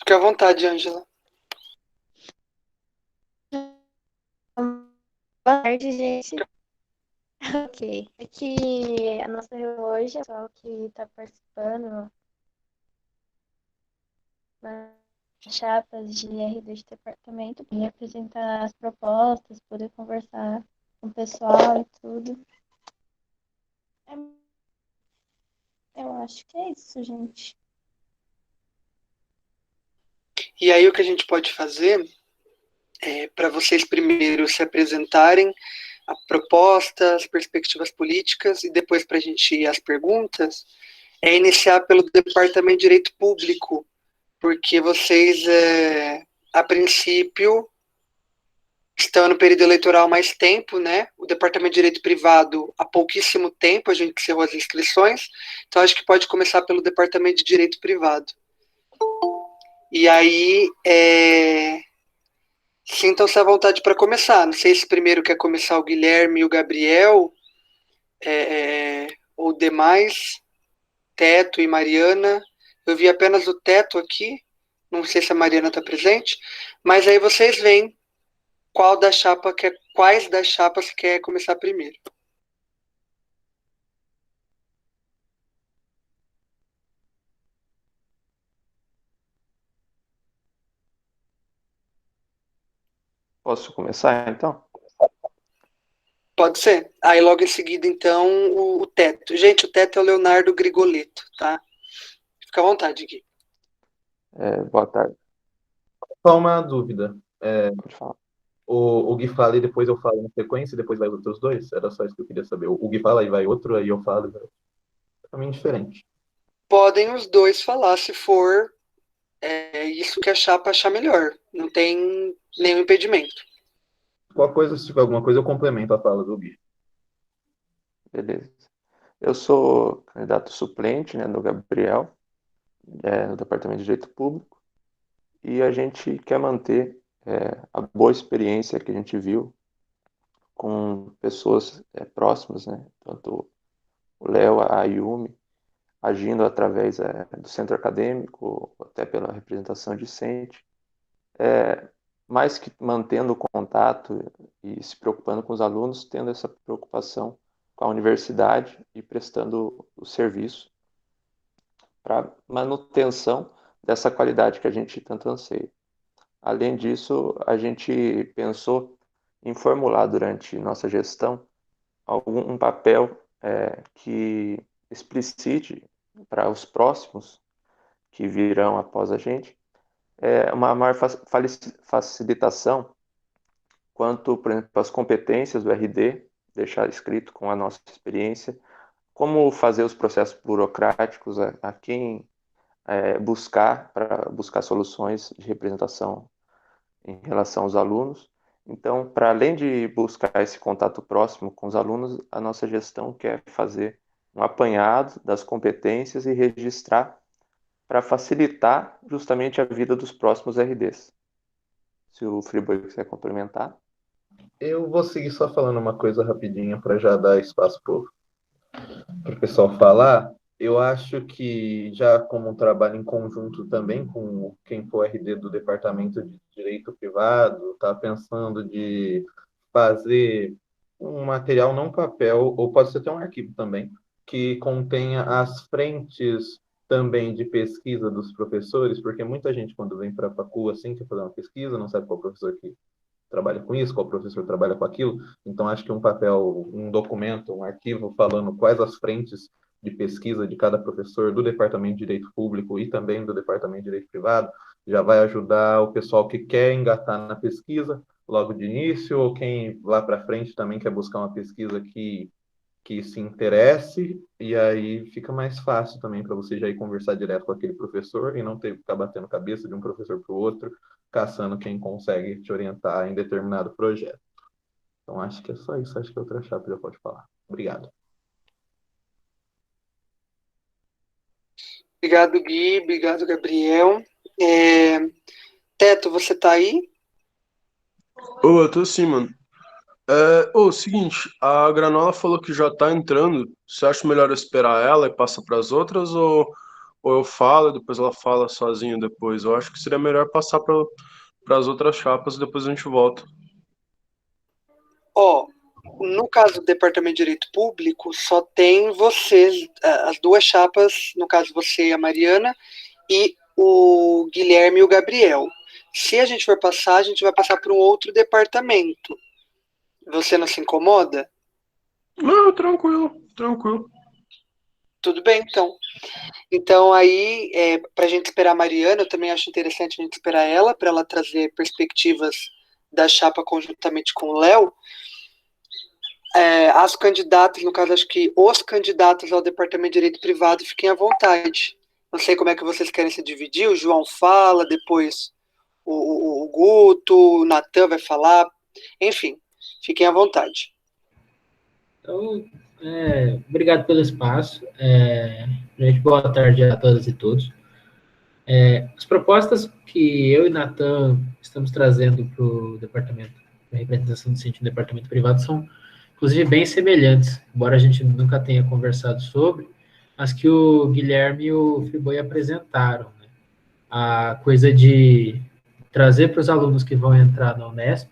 Fique à vontade, Ângela. Boa tarde, gente. Ok. Aqui a nossa reunião hoje, o pessoal que está participando das chapas de RD de departamento, e apresentar as propostas, poder conversar com o pessoal e tudo. Eu acho que é isso, gente. E aí o que a gente pode fazer é para vocês primeiro se apresentarem a proposta, as perspectivas políticas e depois para a gente ir às perguntas, é iniciar pelo Departamento de Direito Público, porque vocês, a princípio, estão no período eleitoral há mais tempo, né? O Departamento de Direito Privado há pouquíssimo tempo, a gente encerrou as inscrições, então acho que pode começar pelo Departamento de Direito Privado. E aí, sintam-se à vontade para começar. Não sei se primeiro quer começar o Guilherme e o Gabriel, ou demais, Teto e Mariana. Eu vi apenas o Teto aqui, não sei se a Mariana está presente, mas aí vocês veem quais das chapas quer começar primeiro. Posso começar, então? Pode ser. Aí logo em seguida, então, o Teto. Gente, o Teto é o Leonardo Grigoletto, tá? Fica à vontade, Gui. Boa tarde. Só uma dúvida. Pode falar. O Gui fala e depois eu falo na sequência e depois vai os outros dois? Era só isso que eu queria saber. O Gui fala e vai outro, aí eu falo e vai outro. Totalmente diferente. Podem os dois falar se for isso que a chapa achar melhor. Não tem nenhum impedimento. Qualquer coisa, se tiver alguma coisa, eu complemento a fala do Gui. Beleza. Eu sou candidato suplente, né, do Gabriel, no Departamento de Direito Público, e a gente quer manter a boa experiência que a gente viu com pessoas próximas, né, tanto o Léo, a Yumi, agindo através do centro acadêmico, até pela representação discente, mais que mantendo o contato e se preocupando com os alunos, tendo essa preocupação com a universidade e prestando o serviço para manutenção dessa qualidade que a gente tanto anseia. Além disso, a gente pensou em formular durante nossa gestão um papel que explicite para os próximos que virão após a gente uma maior facilitação quanto, por exemplo, às competências do RD, deixar escrito com a nossa experiência, como fazer os processos burocráticos, a quem buscar para buscar soluções de representação em relação aos alunos. Então, para além de buscar esse contato próximo com os alunos, a nossa gestão quer fazer um apanhado das competências e registrar para facilitar justamente a vida dos próximos RDs. Se o Friboi quiser complementar. Eu vou seguir só falando uma coisa rapidinho para já dar espaço para o pessoal falar. Eu acho que já como um trabalho em conjunto também com quem for RD do Departamento de Direito Privado, está pensando de fazer um material, não papel, ou pode ser até um arquivo também, que contenha as frentes também de pesquisa dos professores, porque muita gente quando vem para a facul assim, quer fazer uma pesquisa, não sabe qual professor que trabalha com isso, qual professor trabalha com aquilo. Então, acho que um papel, um documento, um arquivo falando quais as frentes de pesquisa de cada professor do Departamento de Direito Público e também do Departamento de Direito Privado já vai ajudar o pessoal que quer engatar na pesquisa logo de início, ou quem lá para frente também quer buscar uma pesquisa que se interesse, e aí fica mais fácil também para você já ir conversar direto com aquele professor e não ter que ficar batendo cabeça de um professor para o outro, caçando quem consegue te orientar em determinado projeto. Então, acho que é só isso. Acho que a outra chapa já pode falar. Obrigado. Obrigado, Gui. Obrigado, Gabriel. Teto, você tá aí? Eu tô sim, mano. Seguinte, a Granola falou que já tá entrando. Você acha melhor eu esperar ela e passar para as outras ou ou eu falo, depois ela fala sozinha depois. Eu acho que seria melhor passar para as outras chapas e depois a gente volta. Ó, no caso do Departamento de Direito Público, só tem vocês, as duas chapas, no caso você e a Mariana, e o Guilherme e o Gabriel. Se a gente for passar, a gente vai passar para um outro departamento. Você não se incomoda? Não, tranquilo, tranquilo. Tudo bem, então. Então, aí, para a gente esperar a Mariana, eu também acho interessante a gente esperar ela, para ela trazer perspectivas da chapa conjuntamente com o Léo. As candidatas, no caso, acho que os candidatos ao Departamento de Direito Privado fiquem à vontade. Não sei como é que vocês querem se dividir. O João fala, depois o Guto, o Natan vai falar. Enfim, fiquem à vontade. Então, obrigado pelo espaço. Gente, boa tarde a todas e todos. As propostas que eu e Natan estamos trazendo para o departamento, para a representação docente no departamento privado, são, inclusive, bem semelhantes, embora a gente nunca tenha conversado sobre, mas que o Guilherme e o Friboi apresentaram. Né? A coisa de trazer para os alunos que vão entrar na Unesp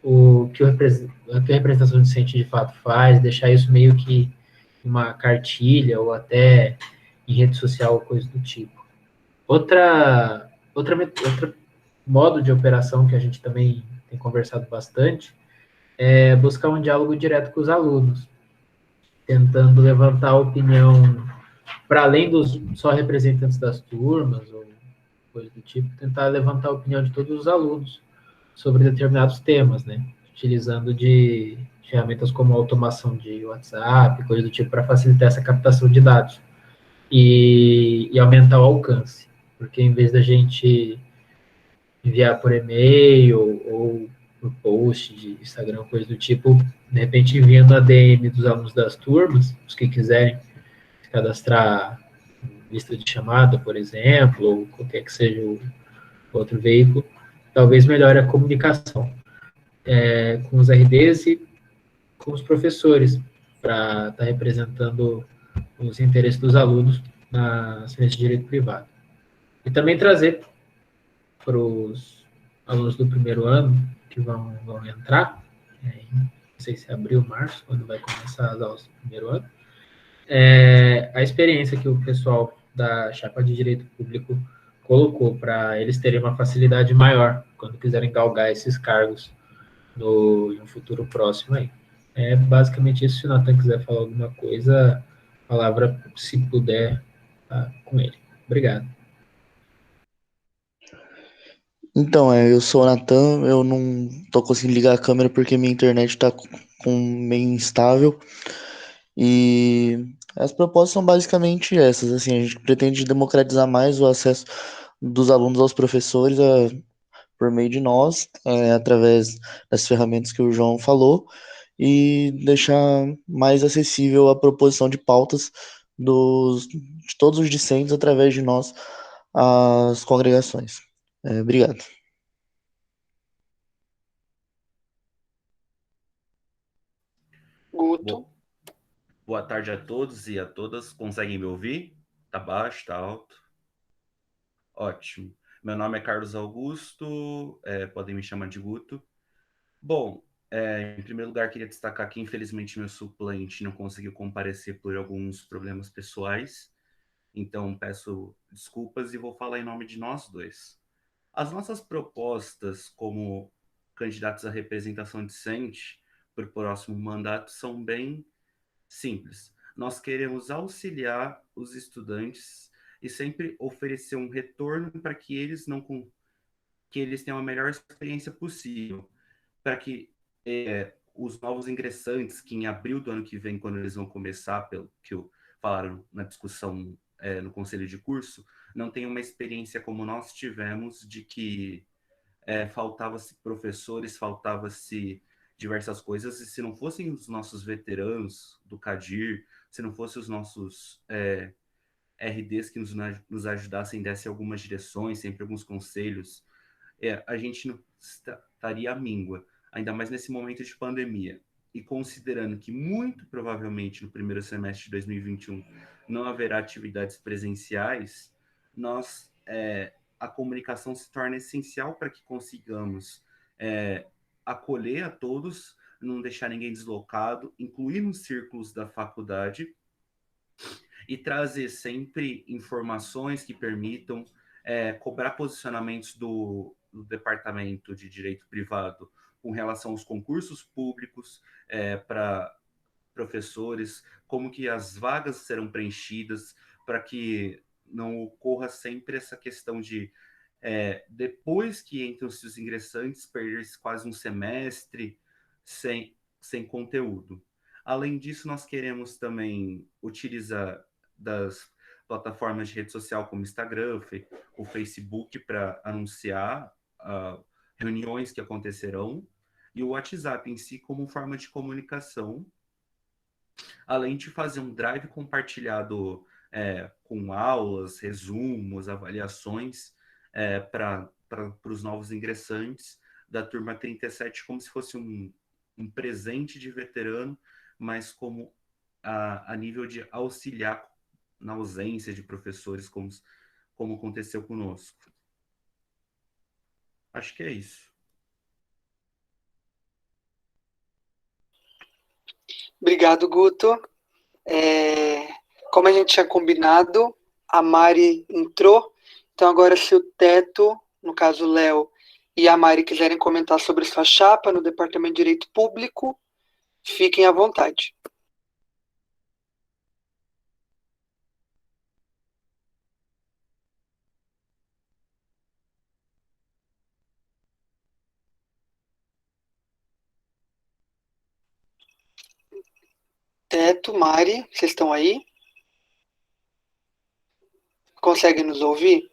o que a representação docente de fato faz, deixar isso meio que uma cartilha ou até em rede social ou coisa do tipo. Outra modo de operação que a gente também tem conversado bastante é buscar um diálogo direto com os alunos, tentando levantar a opinião para além dos só representantes das turmas ou coisa do tipo, tentar levantar a opinião de todos os alunos sobre determinados temas, né? Utilizando de ferramentas como automação de WhatsApp, coisa do tipo, para facilitar essa captação de dados e aumentar o alcance. Porque em vez da gente enviar por e-mail ou por post de Instagram, coisa do tipo, de repente enviando a DM dos alunos das turmas, os que quiserem se cadastrar em lista de chamada, por exemplo, ou qualquer que seja o outro veículo, talvez melhore a comunicação com os RDs e com os professores, para estar representando os interesses dos alunos na ciência de direito privado. E também trazer para os alunos do primeiro ano, que vão entrar, não sei se é abril, março, quando vai começar as aulas do primeiro ano, a experiência que o pessoal da chapa de direito público colocou para eles terem uma facilidade maior quando quiserem galgar esses cargos em um futuro próximo aí. É basicamente isso. Se o Nathan quiser falar alguma coisa, a palavra, se puder, tá com ele. Obrigado. Então, eu sou o Natan, eu não tô conseguindo ligar a câmera porque minha internet tá meio instável. E as propostas são basicamente essas, assim, a gente pretende democratizar mais o acesso dos alunos aos professores por meio de nós, através das ferramentas que o João falou, e deixar mais acessível a proposição de pautas de todos os discentes através de nós, às congregações. Obrigado. Guto. Boa tarde a todos e a todas. Conseguem me ouvir? Tá baixo, tá alto? Ótimo. Meu nome é Carlos Augusto, podem me chamar de Guto. Bom, em primeiro lugar, queria destacar que, infelizmente, meu suplente não conseguiu comparecer por alguns problemas pessoais. Então, peço desculpas e vou falar em nome de nós dois. As nossas propostas como candidatos à representação decente para o próximo mandato são bem simples. Nós queremos auxiliar os estudantes e sempre oferecer um retorno para que eles tenham a melhor experiência possível, para que os novos ingressantes, que em abril do ano que vem, quando eles vão começar, pelo que falaram na discussão no conselho de curso, não tenham uma experiência como nós tivemos, de que faltava-se professores, faltava-se diversas coisas, e se não fossem os nossos veteranos do CADIR, se não fossem os nossos RDs que nos ajudassem, dessem algumas direções, sempre alguns conselhos, a gente não estaria à míngua, ainda mais nesse momento de pandemia. E considerando que muito provavelmente no primeiro semestre de 2021 não haverá atividades presenciais, a comunicação se torna essencial para que consigamos acolher a todos, não deixar ninguém deslocado, incluir nos círculos da faculdade e trazer sempre informações que permitam cobrar posicionamentos do Departamento de Direito Privado com relação aos concursos públicos para professores, como que as vagas serão preenchidas, para que não ocorra sempre essa questão de, depois que entram-se os ingressantes, perder-se quase um semestre sem conteúdo. Além disso, nós queremos também utilizar das plataformas de rede social como Instagram, o Facebook, para anunciar reuniões que acontecerão, e o WhatsApp em si como forma de comunicação, além de fazer um drive compartilhado com aulas, resumos, avaliações para os novos ingressantes da turma 37, como se fosse um presente de veterano, mas como a nível de auxiliar na ausência de professores, como aconteceu conosco. Acho que é isso. Obrigado, Guto. Como a gente tinha combinado, a Mari entrou, então agora se o Teto, no caso o Léo, e a Mari quiserem comentar sobre sua chapa no Departamento de Direito Público, fiquem à vontade. Teto, Mari, vocês estão aí? Conseguem nos ouvir?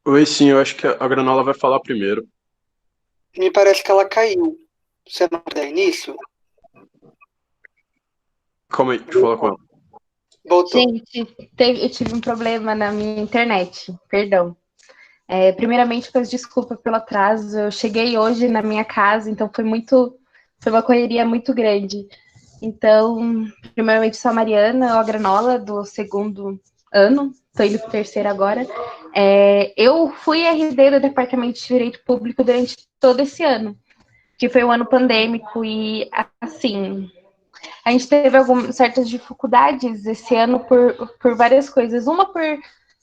Oi, sim, eu acho que a Granola vai falar primeiro. Me parece que ela caiu. Você não dá início? Calma aí, deixa eu falar com ela. Voltou. Gente, eu tive um problema na minha internet, perdão. Primeiramente, peço desculpa pelo atraso. Eu cheguei hoje na minha casa, então foi uma correria muito grande. Então, primeiramente, sou a Mariana, a Granola, do 2º ano, estou indo para o 3º agora. Eu fui RD do Departamento de Direito Público durante todo esse ano, que foi um ano pandêmico, e, assim, a gente teve algumas certas dificuldades esse ano por várias coisas. Uma por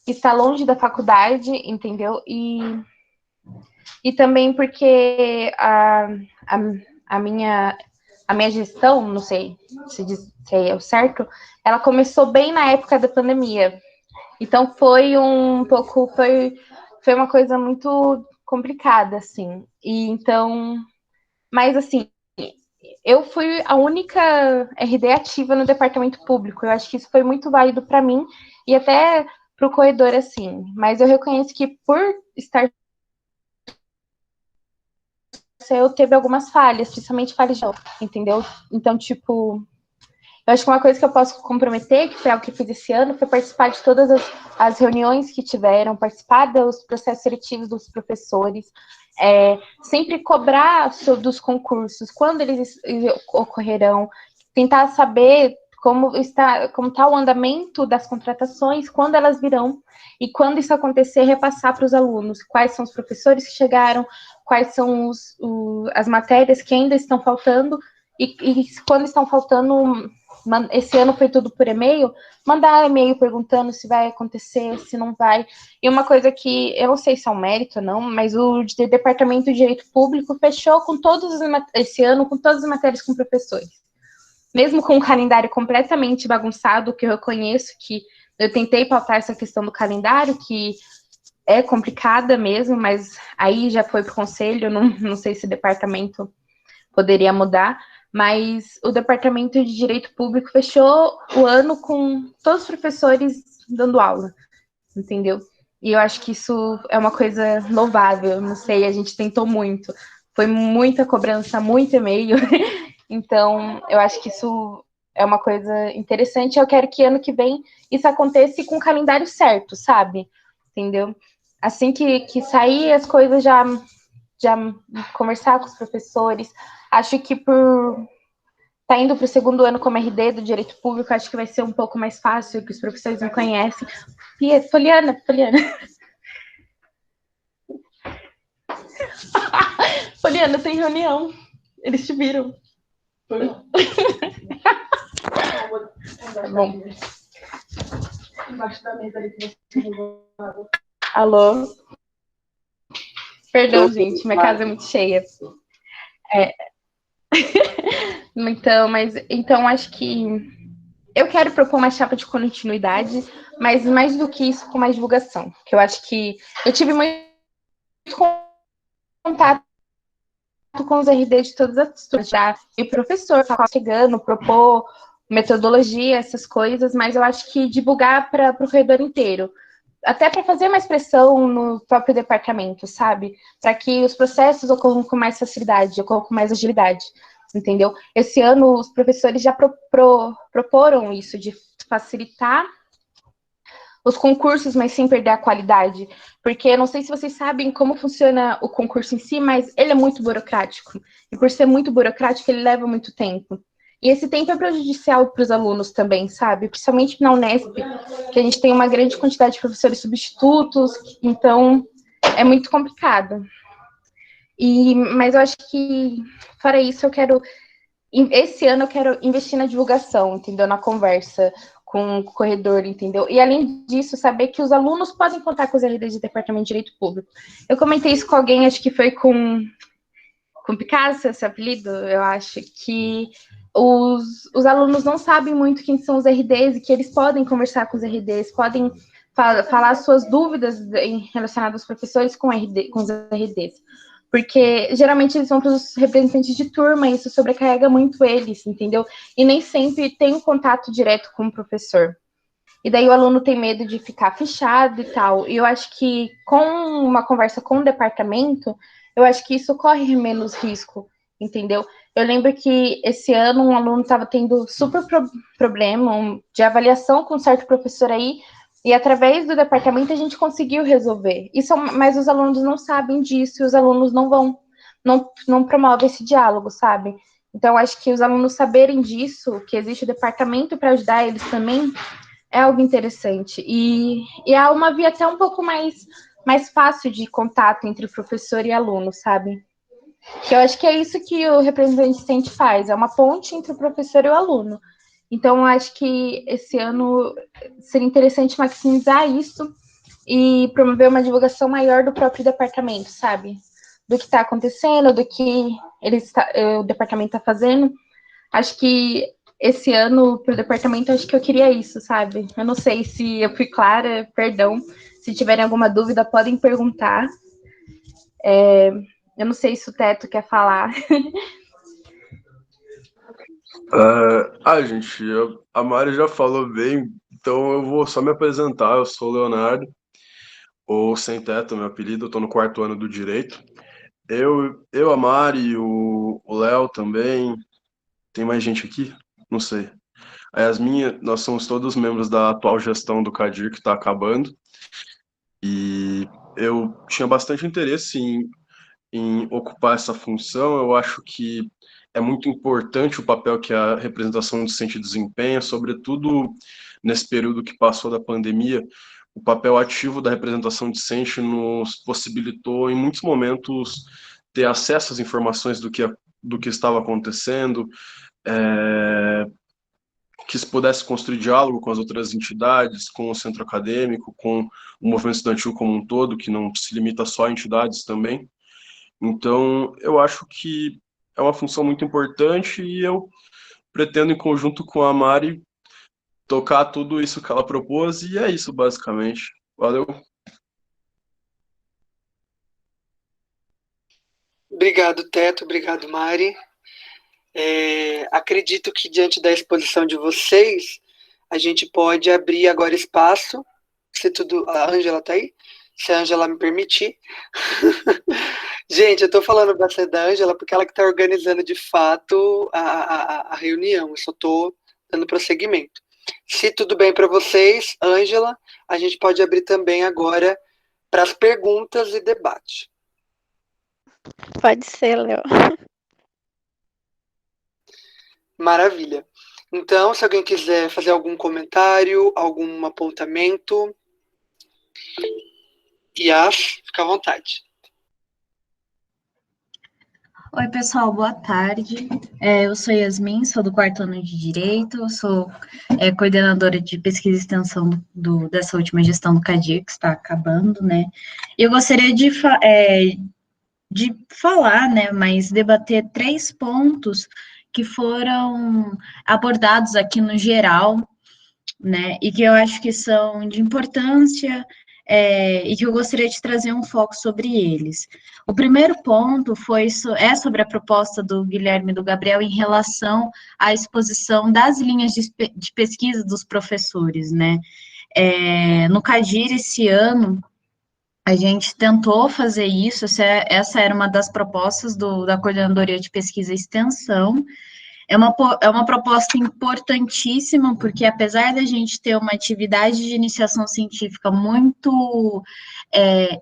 estar longe da faculdade, entendeu? E também porque a minha gestão, não sei se é o certo, ela começou bem na época da pandemia. Então foi uma coisa muito complicada, assim. E então, mas assim, eu fui a única RD ativa no departamento público. Eu acho que isso foi muito válido para mim e até para o corredor, assim. Mas eu reconheço que por estar eu teve algumas falhas, principalmente falhas de aula, entendeu? Então, tipo, eu acho que uma coisa que eu posso comprometer, que foi algo que eu fiz esse ano, foi participar de todas as reuniões que tiveram, participar dos processos seletivos dos professores, sempre cobrar dos concursos, quando eles ocorrerão, tentar saber como está o andamento das contratações, quando elas virão, e quando isso acontecer, repassar para os alunos quais são os professores que chegaram, quais são as matérias que ainda estão faltando, e quando estão faltando, esse ano foi tudo por e-mail, mandar e-mail perguntando se vai acontecer, se não vai. E uma coisa que eu não sei se é um mérito ou não, mas o Departamento de Direito Público fechou esse ano com todas as matérias com professores. Mesmo com o calendário completamente bagunçado, que eu reconheço que eu tentei pautar essa questão do calendário, que é complicada mesmo, mas aí já foi para o conselho, não sei se o departamento poderia mudar, mas o Departamento de Direito Público fechou o ano com todos os professores dando aula, entendeu? E eu acho que isso é uma coisa louvável, não sei, a gente tentou muito, foi muita cobrança, muito e-mail, então eu acho que isso é uma coisa interessante. Eu quero que ano que vem isso aconteça com o calendário certo, sabe? Entendeu? Assim que sair as coisas, já conversar com os professores. Acho que tá indo para o segundo ano como RD do Direito Público, acho que vai ser um pouco mais fácil, que os professores me conhecem. Poliana. Poliana, tem reunião. Eles te viram. Tá bom. Alô? Perdão, gente, minha casa é muito cheia. Então, acho que eu quero propor uma chapa de continuidade, mas mais do que isso, com mais divulgação. Que eu acho que eu tive muito contato com os RD de todas as turmas, e o professor chegando, propor metodologia, essas coisas, mas eu acho que divulgar para o corredor inteiro, até para fazer mais pressão no próprio departamento, sabe? Para que os processos ocorram com mais facilidade, ocorram com mais agilidade, entendeu? Esse ano, os professores já proporam isso, de facilitar os concursos, mas sem perder a qualidade, porque eu não sei se vocês sabem como funciona o concurso em si, mas ele é muito burocrático, e por ser muito burocrático, ele leva muito tempo. E esse tempo é prejudicial para os alunos também, sabe? Principalmente na Unesp, que a gente tem uma grande quantidade de professores substitutos, então é muito complicado. Mas eu acho que, fora isso, esse ano eu quero investir na divulgação, entendeu? Na conversa com o corredor, entendeu? E além disso, saber que os alunos podem contar com os RDs de Departamento de Direito Público. Eu comentei isso com alguém, acho que foi com Picasso, esse apelido, eu acho, que os alunos não sabem muito quem são os RDs e que eles podem conversar com os RDs, podem falar suas dúvidas relacionadas aos professores com os RDs. Porque geralmente eles vão para os representantes de turma e isso sobrecarrega muito eles, entendeu? E nem sempre tem um contato direto com o professor. E daí o aluno tem medo de ficar fechado e tal. E eu acho que com uma conversa com o departamento, eu acho que isso corre menos risco, entendeu? Eu lembro que esse ano um aluno estava tendo super problema de avaliação com um certo professor aí, e através do departamento a gente conseguiu resolver. Mas os alunos não sabem disso e os alunos não promovem esse diálogo, sabe? Então, acho que os alunos saberem disso, que existe o departamento para ajudar eles também, é algo interessante. E há uma via até um pouco mais fácil de contato entre o professor e aluno, sabe? Que eu acho que é isso que o representante docente faz, é uma ponte entre o professor e o aluno. Então, eu acho que esse ano seria interessante maximizar isso e promover uma divulgação maior do próprio departamento, sabe? Do que está acontecendo, do que o departamento está fazendo. Acho que esse ano, para o departamento, acho que eu queria isso, sabe? Eu não sei se eu fui clara, perdão. Se tiverem alguma dúvida, podem perguntar. Eu não sei se o Teto quer falar. Gente, a Mari já falou bem, então eu vou só me apresentar. Eu sou o Leonardo, ou Sem Teto, meu apelido, eu tô no 4º ano do Direito. A Mari, o Léo também, tem mais gente aqui? Não sei. A Yasmin, nós somos todos membros da atual gestão do CADIR, que está acabando, e eu tinha bastante interesse em ocupar essa função. Eu acho que é muito importante o papel que a representação docente desempenha, sobretudo nesse período que passou da pandemia. O papel ativo da representação docente nos possibilitou, em muitos momentos, ter acesso às informações do que estava acontecendo, que se pudesse construir diálogo com as outras entidades, com o centro acadêmico, com o movimento estudantil como um todo, que não se limita só a entidades também. Então, eu acho que é uma função muito importante e eu pretendo, em conjunto com a Mari, tocar tudo isso que ela propôs, e é isso, basicamente. Valeu. Obrigado, Teto. Obrigado, Mari. Acredito que, diante da exposição de vocês, a gente pode abrir agora espaço, se tudo... A Ângela está aí? Se a Ângela me permitir. Gente, eu estou falando bastante da Ângela porque ela que está organizando de fato a reunião. Eu só estou dando prosseguimento. Se tudo bem para vocês, Ângela, a gente pode abrir também agora para as perguntas e debate. Pode ser, Léo. Maravilha. Então, se alguém quiser fazer algum comentário, algum apontamento, Yas, fica à vontade. Oi, pessoal, boa tarde. Eu sou Yasmin, sou do 4º ano de Direito, sou coordenadora de pesquisa e extensão dessa última gestão do CADIR, que está acabando, né? E eu gostaria de falar, né, mas debater 3 pontos que foram abordados aqui no geral, né, e que eu acho que são de importância e que eu gostaria de trazer um foco sobre eles. O primeiro ponto é sobre a proposta do Guilherme e do Gabriel em relação à exposição das linhas de pesquisa dos professores, né. No CADIR, esse ano, a gente tentou fazer isso, essa era uma das propostas da Coordenadoria de Pesquisa e Extensão. É uma proposta importantíssima, porque apesar da gente ter uma atividade de iniciação científica muito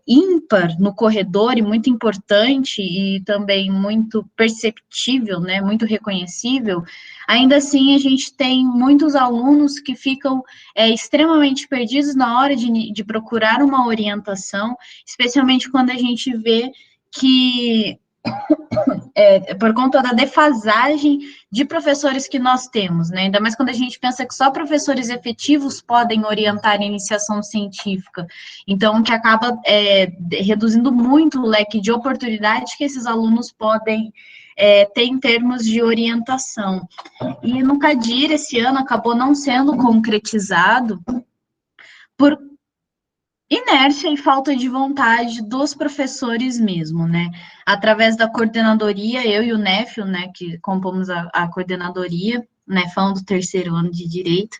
ímpar no corredor e muito importante e também muito perceptível, né, muito reconhecível, ainda assim a gente tem muitos alunos que ficam extremamente perdidos na hora de procurar uma orientação, especialmente quando a gente vê que por conta da defasagem de professores que nós temos, né? Ainda mais quando a gente pensa que só professores efetivos podem orientar a iniciação científica. Então, que acaba reduzindo muito o leque de oportunidades que esses alunos podem ter em termos de orientação. E no CADIR, esse ano, acabou não sendo concretizado por inércia e falta de vontade dos professores mesmo, né? Através da coordenadoria, eu e o Néfio, né, que compomos a coordenadoria, né, falando do 3º ano de Direito,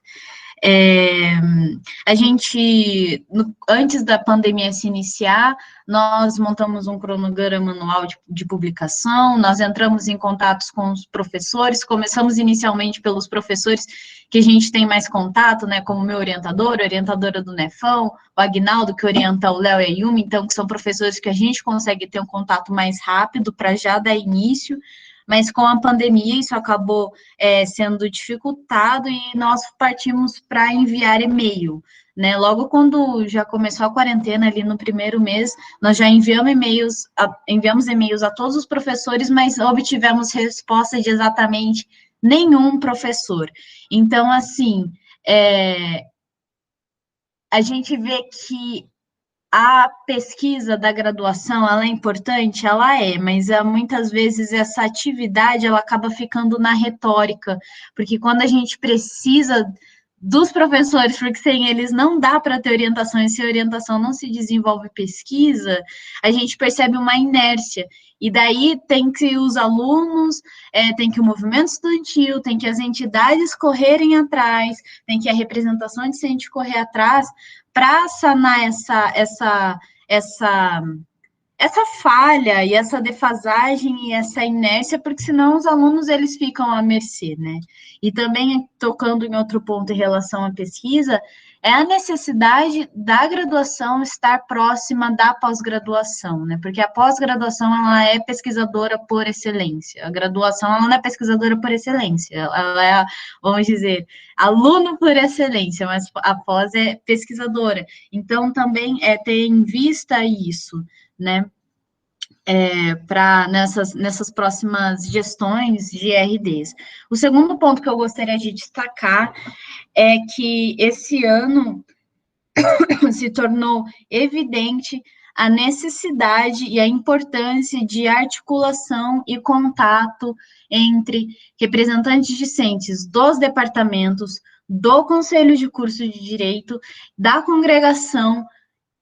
a gente, antes da pandemia se iniciar, nós montamos um cronograma anual de publicação, nós entramos em contatos com os professores, começamos inicialmente pelos professores que a gente tem mais contato, né, como meu orientador, orientadora do Nefão, o Agnaldo, que orienta o Léo e a Yumi, então, que são professores que a gente consegue ter um contato mais rápido para já dar início, mas com a pandemia isso acabou sendo dificultado e nós partimos para enviar e-mail, né? Logo quando já começou a quarentena ali no primeiro mês, nós já enviamos e-mails a todos os professores, mas obtivemos resposta de exatamente nenhum professor. Então, assim, a gente vê que a pesquisa da graduação, ela é importante? Ela mas muitas vezes essa atividade, ela acaba ficando na retórica, porque quando a gente precisa dos professores, porque sem eles não dá para ter orientação, e se a orientação não se desenvolve pesquisa, a gente percebe uma inércia, e daí tem que os alunos, tem que o movimento estudantil, tem que as entidades correrem atrás, tem que a representação discente correr atrás, para sanar essa falha e essa defasagem e essa inércia, porque senão os alunos eles ficam à mercê, né? E também, tocando em outro ponto em relação à pesquisa, é a necessidade da graduação estar próxima da pós-graduação, né? Porque a pós-graduação, ela é pesquisadora por excelência. A graduação, ela não é pesquisadora por excelência. Ela é, vamos dizer, aluno por excelência, mas a pós é pesquisadora. Então, também ter em vista isso, né? Para nessas próximas gestões de RDs. O segundo ponto que eu gostaria de destacar é que esse ano se tornou evidente a necessidade e a importância de articulação e contato entre representantes discentes dos departamentos, do Conselho de Curso de Direito, da congregação,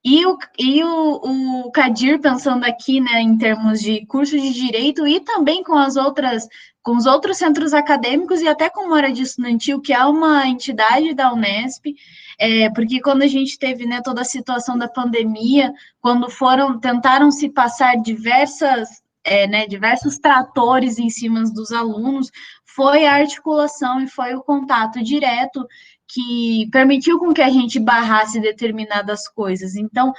e o CADIR, pensando aqui, né, em termos de curso de direito, e também com os outros centros acadêmicos e até com o Moradia Estudantil, que é uma entidade da Unesp, porque quando a gente teve, né, toda a situação da pandemia, quando tentaram se passar diversos tratores em cima dos alunos, foi a articulação e foi o contato direto que permitiu com que a gente barrasse determinadas coisas. Então,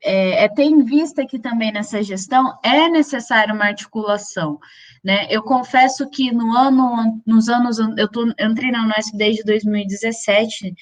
ter em vista que também nessa gestão é necessária uma articulação, né? Eu confesso que nos anos, eu entrei na Unesp desde 2017,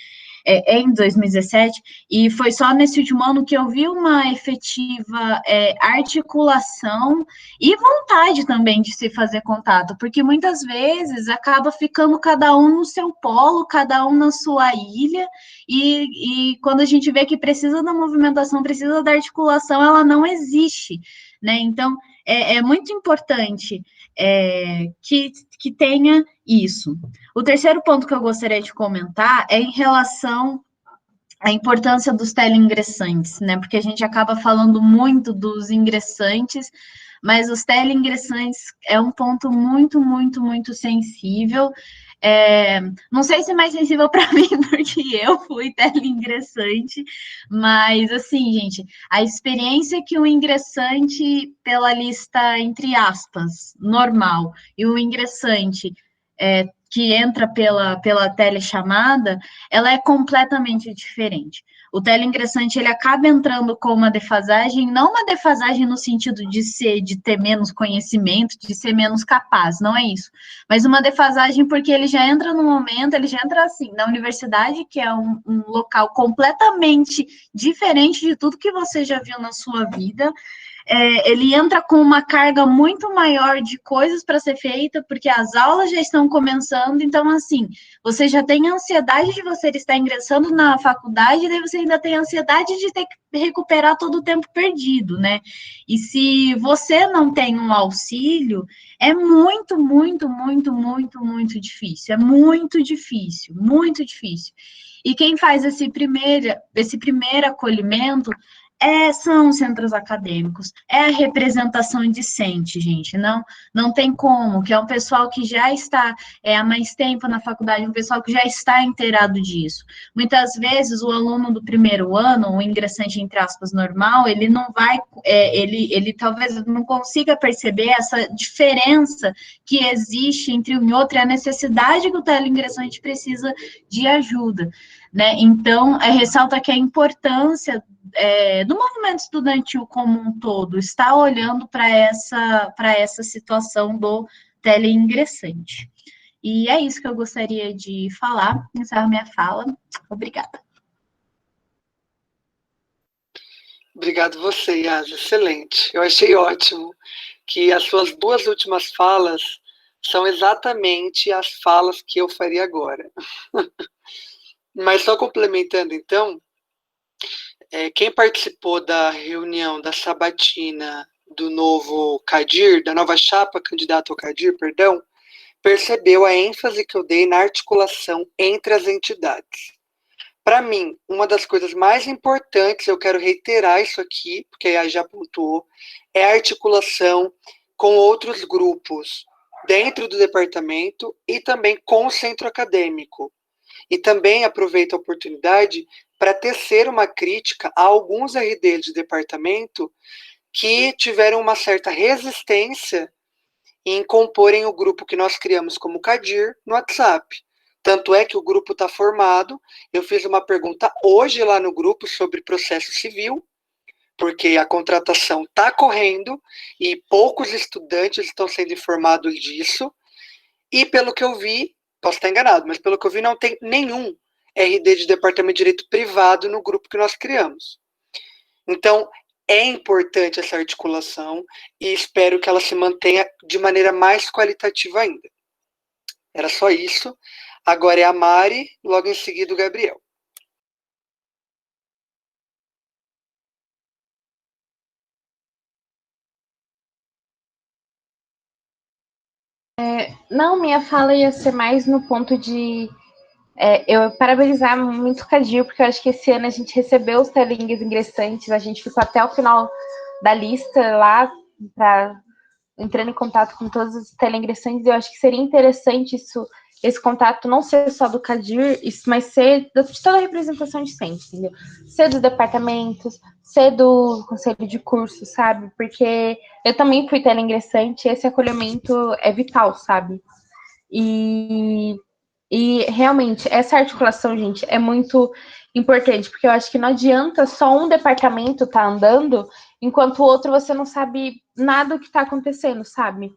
em 2017, e foi só nesse último ano que eu vi uma efetiva articulação e vontade também de se fazer contato, porque muitas vezes acaba ficando cada um no seu polo, cada um na sua ilha, e quando a gente vê que precisa da movimentação, precisa da articulação, ela não existe, né? Então, é muito importante que tenha isso. O terceiro ponto que eu gostaria de comentar é em relação à importância dos teleingressantes, né? Porque a gente acaba falando muito dos ingressantes, mas os teleingressantes é um ponto muito, muito, muito sensível. Não sei se é mais sensível para mim, porque eu fui teleingressante, mas assim, gente, a experiência que o ingressante pela lista, entre aspas, normal, e o ingressante que entra pela telechamada, ela é completamente diferente. O teleingressante, ele acaba entrando com uma defasagem, não uma defasagem no sentido de ter menos conhecimento, de ser menos capaz, não é isso, mas uma defasagem porque ele já entra no momento, ele já entra assim, na universidade, que é um local completamente diferente de tudo que você já viu na sua vida, ele entra com uma carga muito maior de coisas para ser feita, porque as aulas já estão começando, então, assim, você já tem a ansiedade de você estar ingressando na faculdade, e daí você ainda tem a ansiedade de ter que recuperar todo o tempo perdido, né? E se você não tem um auxílio, é muito, muito, muito, muito, muito difícil, é muito difícil, muito difícil. E quem faz esse primeiro acolhimento são os centros acadêmicos, é a representação discente, gente, não tem como, que é um pessoal que já está há mais tempo na faculdade, um pessoal que já está inteirado disso. Muitas vezes o aluno do primeiro ano, o ingressante, entre aspas, normal, ele não vai, ele talvez não consiga perceber essa diferença que existe entre um e outro, e a necessidade que o teleingressante precisa de ajuda, né? Então, ressalta que a importância do movimento estudantil como um todo está olhando para essa situação do teleingressante. E é isso que eu gostaria de falar, encerro minha fala. Obrigada. Obrigado você, Yas, excelente. Eu achei ótimo que as suas duas últimas falas são exatamente as falas que eu faria agora. Mas só complementando, então, quem participou da reunião da sabatina do novo CADIR, da nova chapa candidato ao CADIR, perdão, percebeu a ênfase que eu dei na articulação entre as entidades. Para mim, uma das coisas mais importantes, eu quero reiterar isso aqui, porque a já pontuou, é a articulação com outros grupos dentro do departamento e também com o centro acadêmico. E também aproveito a oportunidade para tecer uma crítica a alguns RDs de departamento que tiveram uma certa resistência em comporem o grupo que nós criamos como CADIR no WhatsApp. Tanto é que o grupo está formado. Eu fiz uma pergunta hoje lá no grupo sobre processo civil, porque a contratação está correndo e poucos estudantes estão sendo informados disso. E pelo que eu vi, posso estar enganado, mas pelo que eu vi não tem nenhum RD de Departamento de Direito Privado no grupo que nós criamos. Então, é importante essa articulação e espero que ela se mantenha de maneira mais qualitativa ainda. Era só isso. Agora é a Mari, logo em seguida o Gabriel. Não, minha fala ia ser mais no ponto de eu parabenizar muito o CADIR, porque eu acho que esse ano a gente recebeu os teleingues ingressantes, a gente ficou até o final da lista lá, entrando em contato com todos os teleingressantes. Eu acho que seria interessante esse contato não ser só do CADIR, mas ser de toda a representação discente, entendeu? Ser dos departamentos, ser do conselho de curso, sabe? Porque eu também fui teleingressante e esse acolhimento é vital, sabe? E realmente, essa articulação, gente, é muito importante, porque eu acho que não adianta só um departamento estar andando, enquanto o outro você não sabe nada do que está acontecendo, sabe?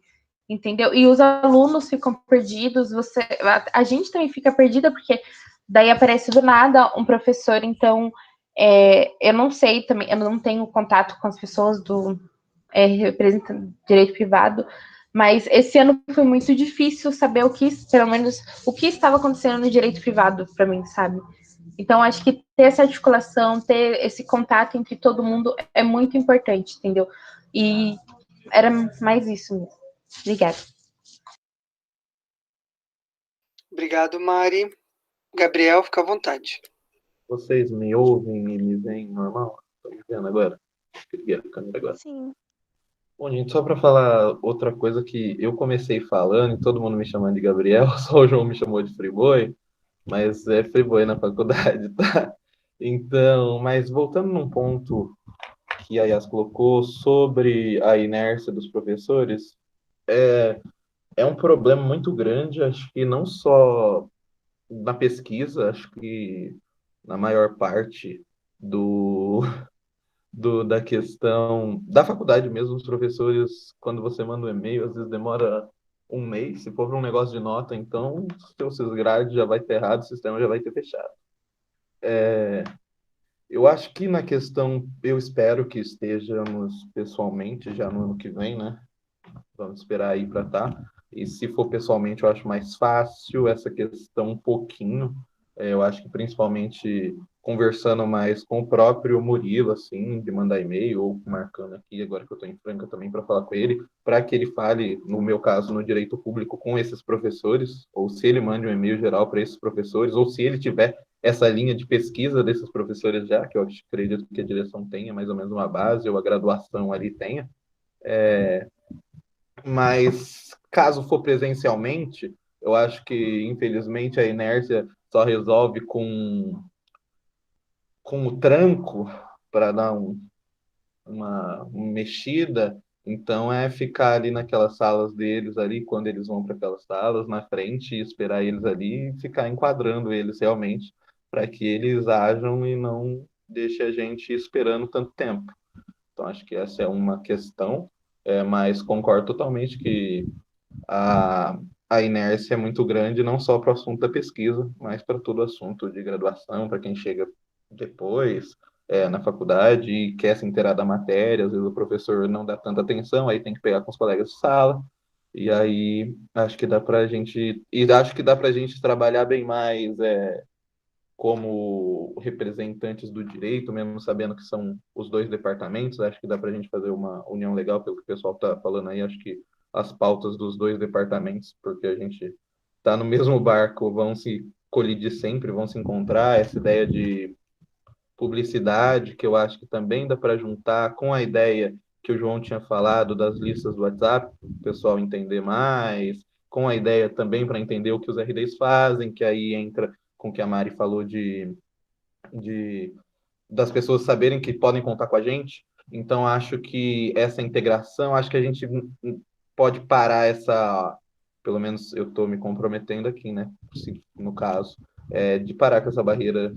Entendeu? E os alunos ficam perdidos, a gente também fica perdida, porque daí aparece do nada um professor, então eu não sei também, eu não tenho contato com as pessoas do representante direito privado, mas esse ano foi muito difícil saber pelo menos, o que estava acontecendo no direito privado para mim, sabe? Então, acho que ter essa articulação, ter esse contato entre todo mundo é muito importante, entendeu? E era mais isso mesmo. Obrigada. Obrigado, Mari. Gabriel, fica à vontade. Vocês me ouvem e me veem normal? Estão me vendo agora? Liguei a câmera agora. Sim. Bom, gente, só para falar outra coisa que eu comecei falando e todo mundo me chamando de Gabriel, só o João me chamou de Friboi, mas é Friboi na faculdade, tá? Então, mas voltando num ponto que a Yas colocou sobre a inércia dos professores, é um problema muito grande, acho que não só na pesquisa, acho que na maior parte da questão da faculdade mesmo, os professores, quando você manda um e-mail, às vezes demora um mês, se for para um negócio de nota, então seus grades já vai ter errado, o sistema já vai ter fechado. Eu acho que na questão, eu espero que estejamos pessoalmente já no ano que vem, né? Vamos esperar aí para estar. E se for pessoalmente, eu acho mais fácil essa questão um pouquinho. Eu acho que principalmente conversando mais com o próprio Murilo, assim, de mandar e-mail ou marcando aqui, agora que eu estou em Franca também para falar com ele, para que ele fale, no meu caso, no direito público, com esses professores, ou se ele mande um e-mail geral para esses professores, ou se ele tiver essa linha de pesquisa desses professores já, que eu acredito que a direção tenha mais ou menos uma base, ou a graduação ali tenha. Mas caso for presencialmente, eu acho que, infelizmente, a inércia só resolve com o tranco para dar uma mexida. Então, é ficar ali naquelas salas deles ali, quando eles vão para aquelas salas, na frente, e esperar eles ali e ficar enquadrando eles realmente, para que eles ajam e não deixe a gente esperando tanto tempo. Então, acho que essa é uma questão, mas concordo totalmente que a inércia é muito grande, não só para o assunto da pesquisa, mas para todo o assunto de graduação, para quem chega depois na faculdade e quer se inteirar da matéria, às vezes o professor não dá tanta atenção, aí tem que pegar com os colegas de sala, e aí acho que dá para a gente, trabalhar bem mais como representantes do direito, mesmo sabendo que são os dois departamentos, acho que dá para a gente fazer uma união legal, pelo que o pessoal está falando aí, acho que as pautas dos dois departamentos, porque a gente está no mesmo barco, vão se colidir sempre, vão se encontrar, essa ideia de publicidade, que eu acho que também dá para juntar com a ideia que o João tinha falado das listas do WhatsApp, para o pessoal entender mais, com a ideia também para entender o que os RDs fazem, que aí entra com o que a Mari falou das pessoas saberem que podem contar com a gente. Então, acho que essa integração, acho que a gente pode parar pelo menos eu estou me comprometendo aqui, né, no caso, de parar com essa barreira.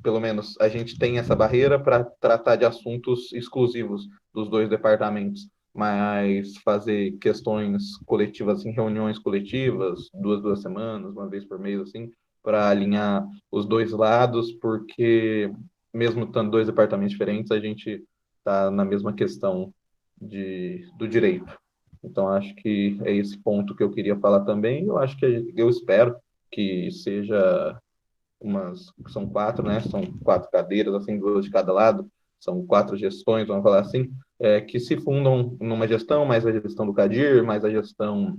Pelo menos a gente tem essa barreira para tratar de assuntos exclusivos dos dois departamentos, mas fazer questões coletivas, em reuniões coletivas, duas semanas, uma vez por mês, assim, para alinhar os dois lados, porque mesmo estando dois departamentos diferentes, a gente está na mesma questão do direito. Então, acho que é esse ponto que eu queria falar também. Eu espero que seja são 4, né? São 4 cadeiras, assim, 2 de cada lado, são 4 gestões, vamos falar assim, que se fundam numa gestão, mais a gestão do CADIR, mais a gestão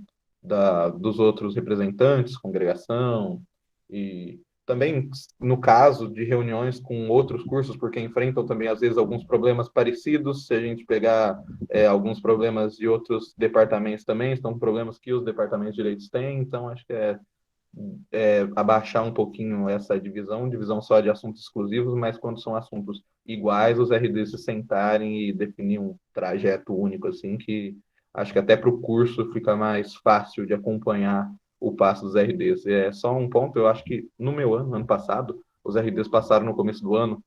dos outros representantes, congregação, e também, no caso de reuniões com outros cursos, porque enfrentam também, às vezes, alguns problemas parecidos, se a gente pegar alguns problemas de outros departamentos também, são problemas que os departamentos de direitos têm, então acho que abaixar um pouquinho essa divisão só de assuntos exclusivos, mas quando são assuntos iguais, os RDs se sentarem e definir um trajeto único, assim, que acho que até para o curso fica mais fácil de acompanhar o passo dos RDs. É só um ponto, eu acho que no meu ano passado, os RDs passaram no começo do ano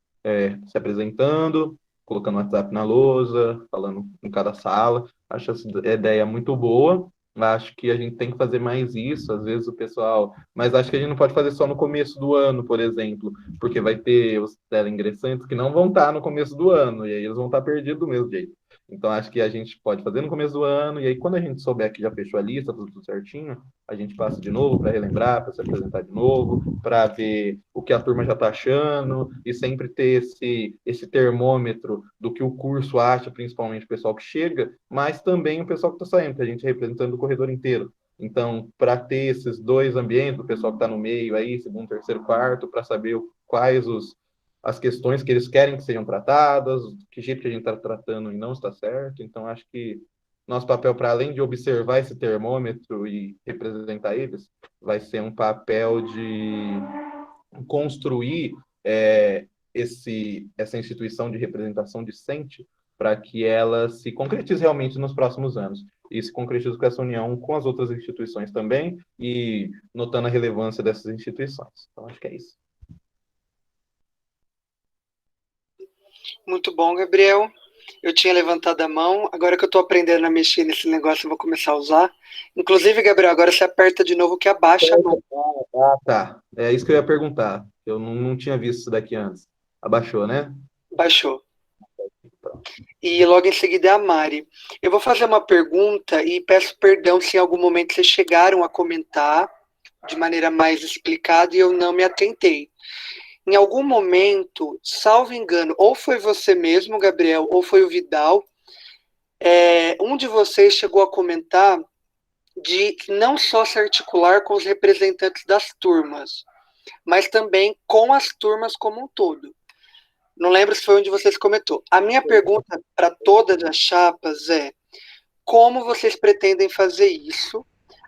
se apresentando, colocando o WhatsApp na lousa, falando em cada sala. Acho essa ideia muito boa. Acho que a gente tem que fazer mais isso, às vezes o pessoal... Mas acho que a gente não pode fazer só no começo do ano, por exemplo, porque vai ter os teleingressantes que não vão estar no começo do ano, e aí eles vão estar perdidos do mesmo jeito. Então, acho que a gente pode fazer no começo do ano, e aí quando a gente souber que já fechou a lista, tudo certinho, a gente passa de novo para relembrar, para se apresentar de novo, para ver o que a turma já está achando, e sempre ter esse termômetro do que o curso acha, principalmente o pessoal que chega, mas também o pessoal que está saindo, que a gente representando o corredor inteiro. Então, para ter esses dois ambientes, o pessoal que está no meio aí, segundo, terceiro, quarto, para saber quais as questões que eles querem que sejam tratadas, que jeito que a gente está tratando e não está certo. Então, acho que nosso papel, para além de observar esse termômetro e representar eles, vai ser um papel de construir essa instituição de representação discente para que ela se concretize realmente nos próximos anos. E se concretize com essa união com as outras instituições também e notando a relevância dessas instituições. Então, acho que é isso. Muito bom, Gabriel. Eu tinha levantado a mão, agora que eu estou aprendendo a mexer nesse negócio, eu vou começar a usar. Inclusive, Gabriel, agora você aperta de novo que abaixa a mão. Tá, é isso que eu ia perguntar. Eu não tinha visto isso daqui antes. Abaixou, né? Baixou. E logo em seguida é a Mari. Eu vou fazer uma pergunta e peço perdão se em algum momento vocês chegaram a comentar de maneira mais explicada e eu não me atentei. Em algum momento, salvo engano, ou foi você mesmo, Gabriel, ou foi o Vidal, um de vocês chegou a comentar de não só se articular com os representantes das turmas, mas também com as turmas como um todo. Não lembro se foi onde vocês comentou. A minha pergunta para todas as chapas é: como vocês pretendem fazer isso?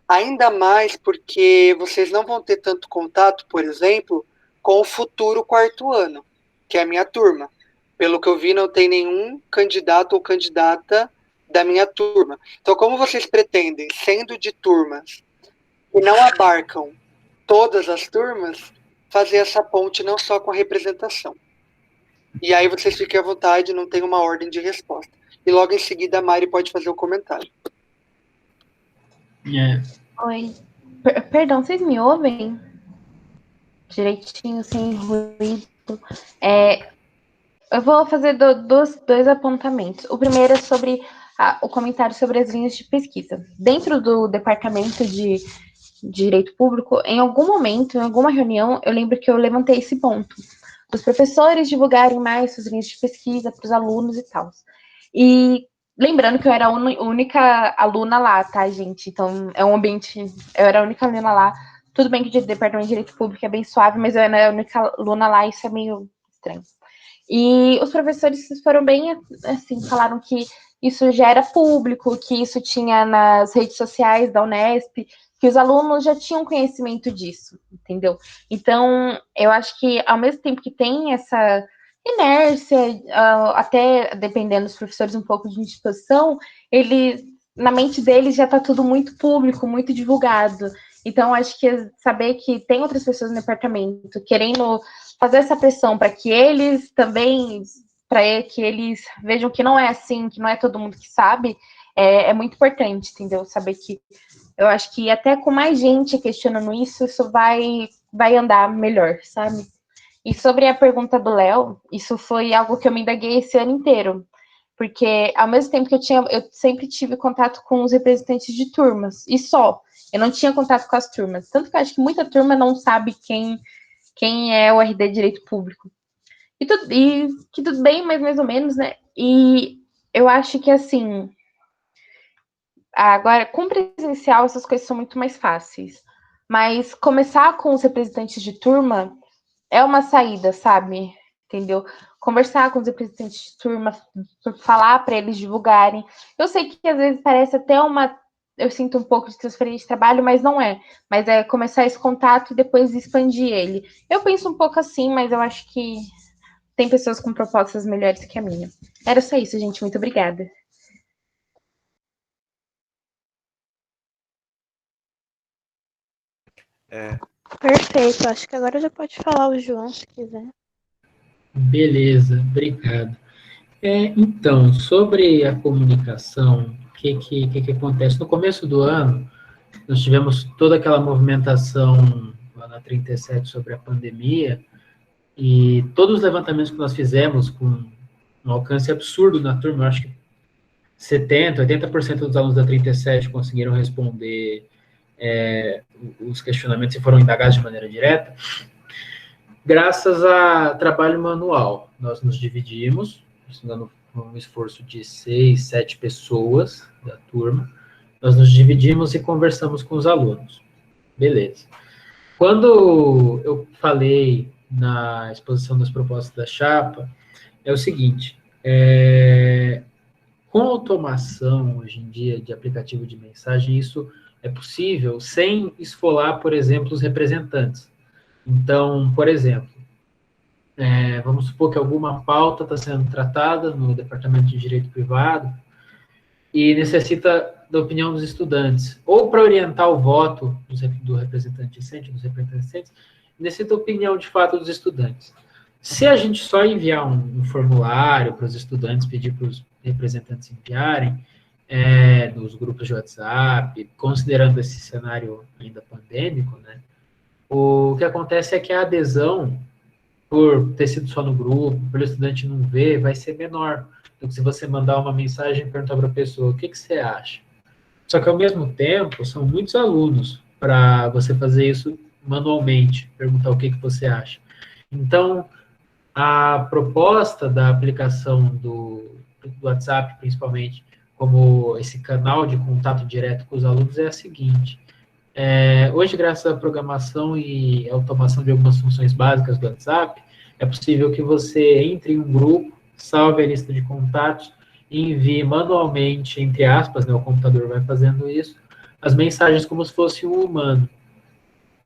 Ainda mais porque vocês não vão ter tanto contato, por exemplo, com o futuro quarto ano, que é a minha turma. Pelo que eu vi, não tem nenhum candidato ou candidata da minha turma. Então, como vocês pretendem, sendo de turmas que não abarcam todas as turmas, fazer essa ponte não só com a representação? E aí vocês fiquem à vontade, não tem uma ordem de resposta. E logo em seguida a Mari pode fazer o comentário. Oi. Perdão, vocês me ouvem? Direitinho, sem ruído. Eu vou fazer dois apontamentos. O primeiro é sobre o comentário sobre as linhas de pesquisa. Dentro do departamento de Direito Público, em algum momento, em alguma reunião, eu lembro que eu levantei esse ponto. Os professores divulgarem mais suas linhas de pesquisa para os alunos e tal. E lembrando que eu era a única aluna lá, tá, gente? Então, é um ambiente... Eu era a única aluna lá. Tudo bem que o departamento de Direito Público é bem suave, mas eu era a única aluna lá e isso é meio estranho. E os professores foram bem, assim, falaram que isso já era público, que isso tinha nas redes sociais da Unesp, que os alunos já tinham conhecimento disso, entendeu? Então, eu acho que, ao mesmo tempo que tem essa inércia, até dependendo dos professores um pouco de indisposição, na mente deles já está tudo muito público, muito divulgado. Então, acho que saber que tem outras pessoas no departamento querendo fazer essa pressão para que eles também, para que eles vejam que não é assim, que não é todo mundo que sabe, é muito importante, entendeu? Saber que eu acho que até com mais gente questionando isso vai andar melhor, sabe? E sobre a pergunta do Léo, isso foi algo que eu me indaguei esse ano inteiro, porque ao mesmo tempo que eu sempre tive contato com os representantes de turmas, e só, eu não tinha contato com as turmas, tanto que eu acho que muita turma não sabe quem é o RD Direito Público. E que tudo bem, mas mais ou menos, né? E eu acho que, assim, agora, com presencial, essas coisas são muito mais fáceis. Mas começar com os representantes de turma é uma saída, sabe? Entendeu? Conversar com os representantes de turma, falar para eles divulgarem. Eu sei que às vezes parece até eu sinto um pouco de transferência de trabalho, mas não é. Mas é começar esse contato e depois expandir ele. Eu penso um pouco assim, mas eu acho que tem pessoas com propostas melhores que a minha. Era só isso, gente. Muito obrigada. Perfeito, acho que agora já pode falar o João, se quiser. Beleza, obrigado. Então, sobre a comunicação, o que acontece? No começo do ano, nós tivemos toda aquela movimentação lá na 37 sobre a pandemia, e todos os levantamentos que nós fizemos com um alcance absurdo na turma, eu acho que 70%, 80% dos alunos da 37 conseguiram responder os questionamentos e foram indagados de maneira direta, graças a trabalho manual. Nós nos dividimos, ensinando um esforço de 6, 7 pessoas da turma, nós nos dividimos e conversamos com os alunos. Beleza. Quando eu falei na exposição das propostas da chapa, é o seguinte, com automação, hoje em dia, de aplicativo de mensagem, isso é possível sem esfolar, por exemplo, os representantes. Então, por exemplo, vamos supor que alguma pauta está sendo tratada no Departamento de Direito Privado e necessita da opinião dos estudantes, ou para orientar o voto do representante discente, dos representantes discentes, necessita da opinião, de fato, dos estudantes. Se a gente só enviar um formulário para os estudantes, pedir para os representantes enviarem, nos grupos de WhatsApp, considerando esse cenário ainda pandêmico, né, o que acontece é que a adesão, por ter sido só no grupo, pelo estudante não ver, vai ser menor do que se você mandar uma mensagem e perguntar para a pessoa, o que você acha? Só que, ao mesmo tempo, são muitos alunos para você fazer isso manualmente, perguntar o que você acha. Então, a proposta da aplicação do WhatsApp, principalmente, como esse canal de contato direto com os alunos, é a seguinte. Hoje, graças à programação e automação de algumas funções básicas do WhatsApp, é possível que você entre em um grupo, salve a lista de contatos e envie manualmente, entre aspas, né, o computador vai fazendo isso, as mensagens como se fosse um humano.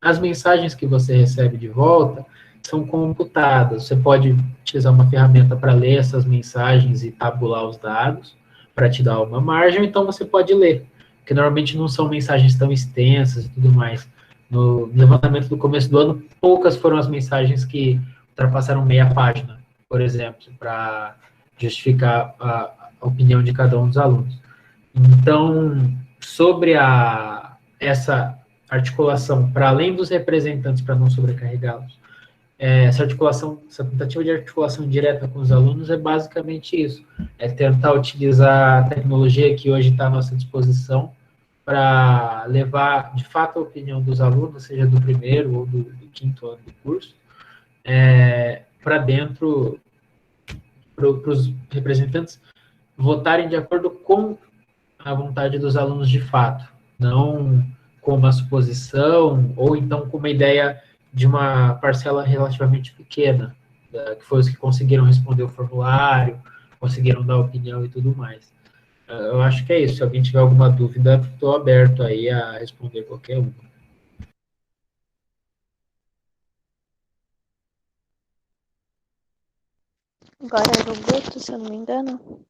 As mensagens que você recebe de volta são computadas. Você pode utilizar uma ferramenta para ler essas mensagens e tabular os dados, para te dar uma margem, então você pode ler, porque normalmente não são mensagens tão extensas e tudo mais. No levantamento do começo do ano, poucas foram as mensagens que ultrapassaram meia página, por exemplo, para justificar a opinião de cada um dos alunos. Então, sobre essa articulação, para além dos representantes, para não sobrecarregá-los, essa tentativa de articulação direta com os alunos é basicamente isso, é tentar utilizar a tecnologia que hoje está à nossa disposição para levar, de fato, a opinião dos alunos, seja do primeiro ou do quinto ano do curso, para dentro, para os representantes votarem de acordo com a vontade dos alunos de fato, não com uma suposição, ou então com uma ideia de uma parcela relativamente pequena, que foi os que conseguiram responder o formulário, conseguiram dar opinião e tudo mais. Eu acho que é isso. Se alguém tiver alguma dúvida, estou aberto aí a responder qualquer uma. Agora era o Guto, se eu não me engano.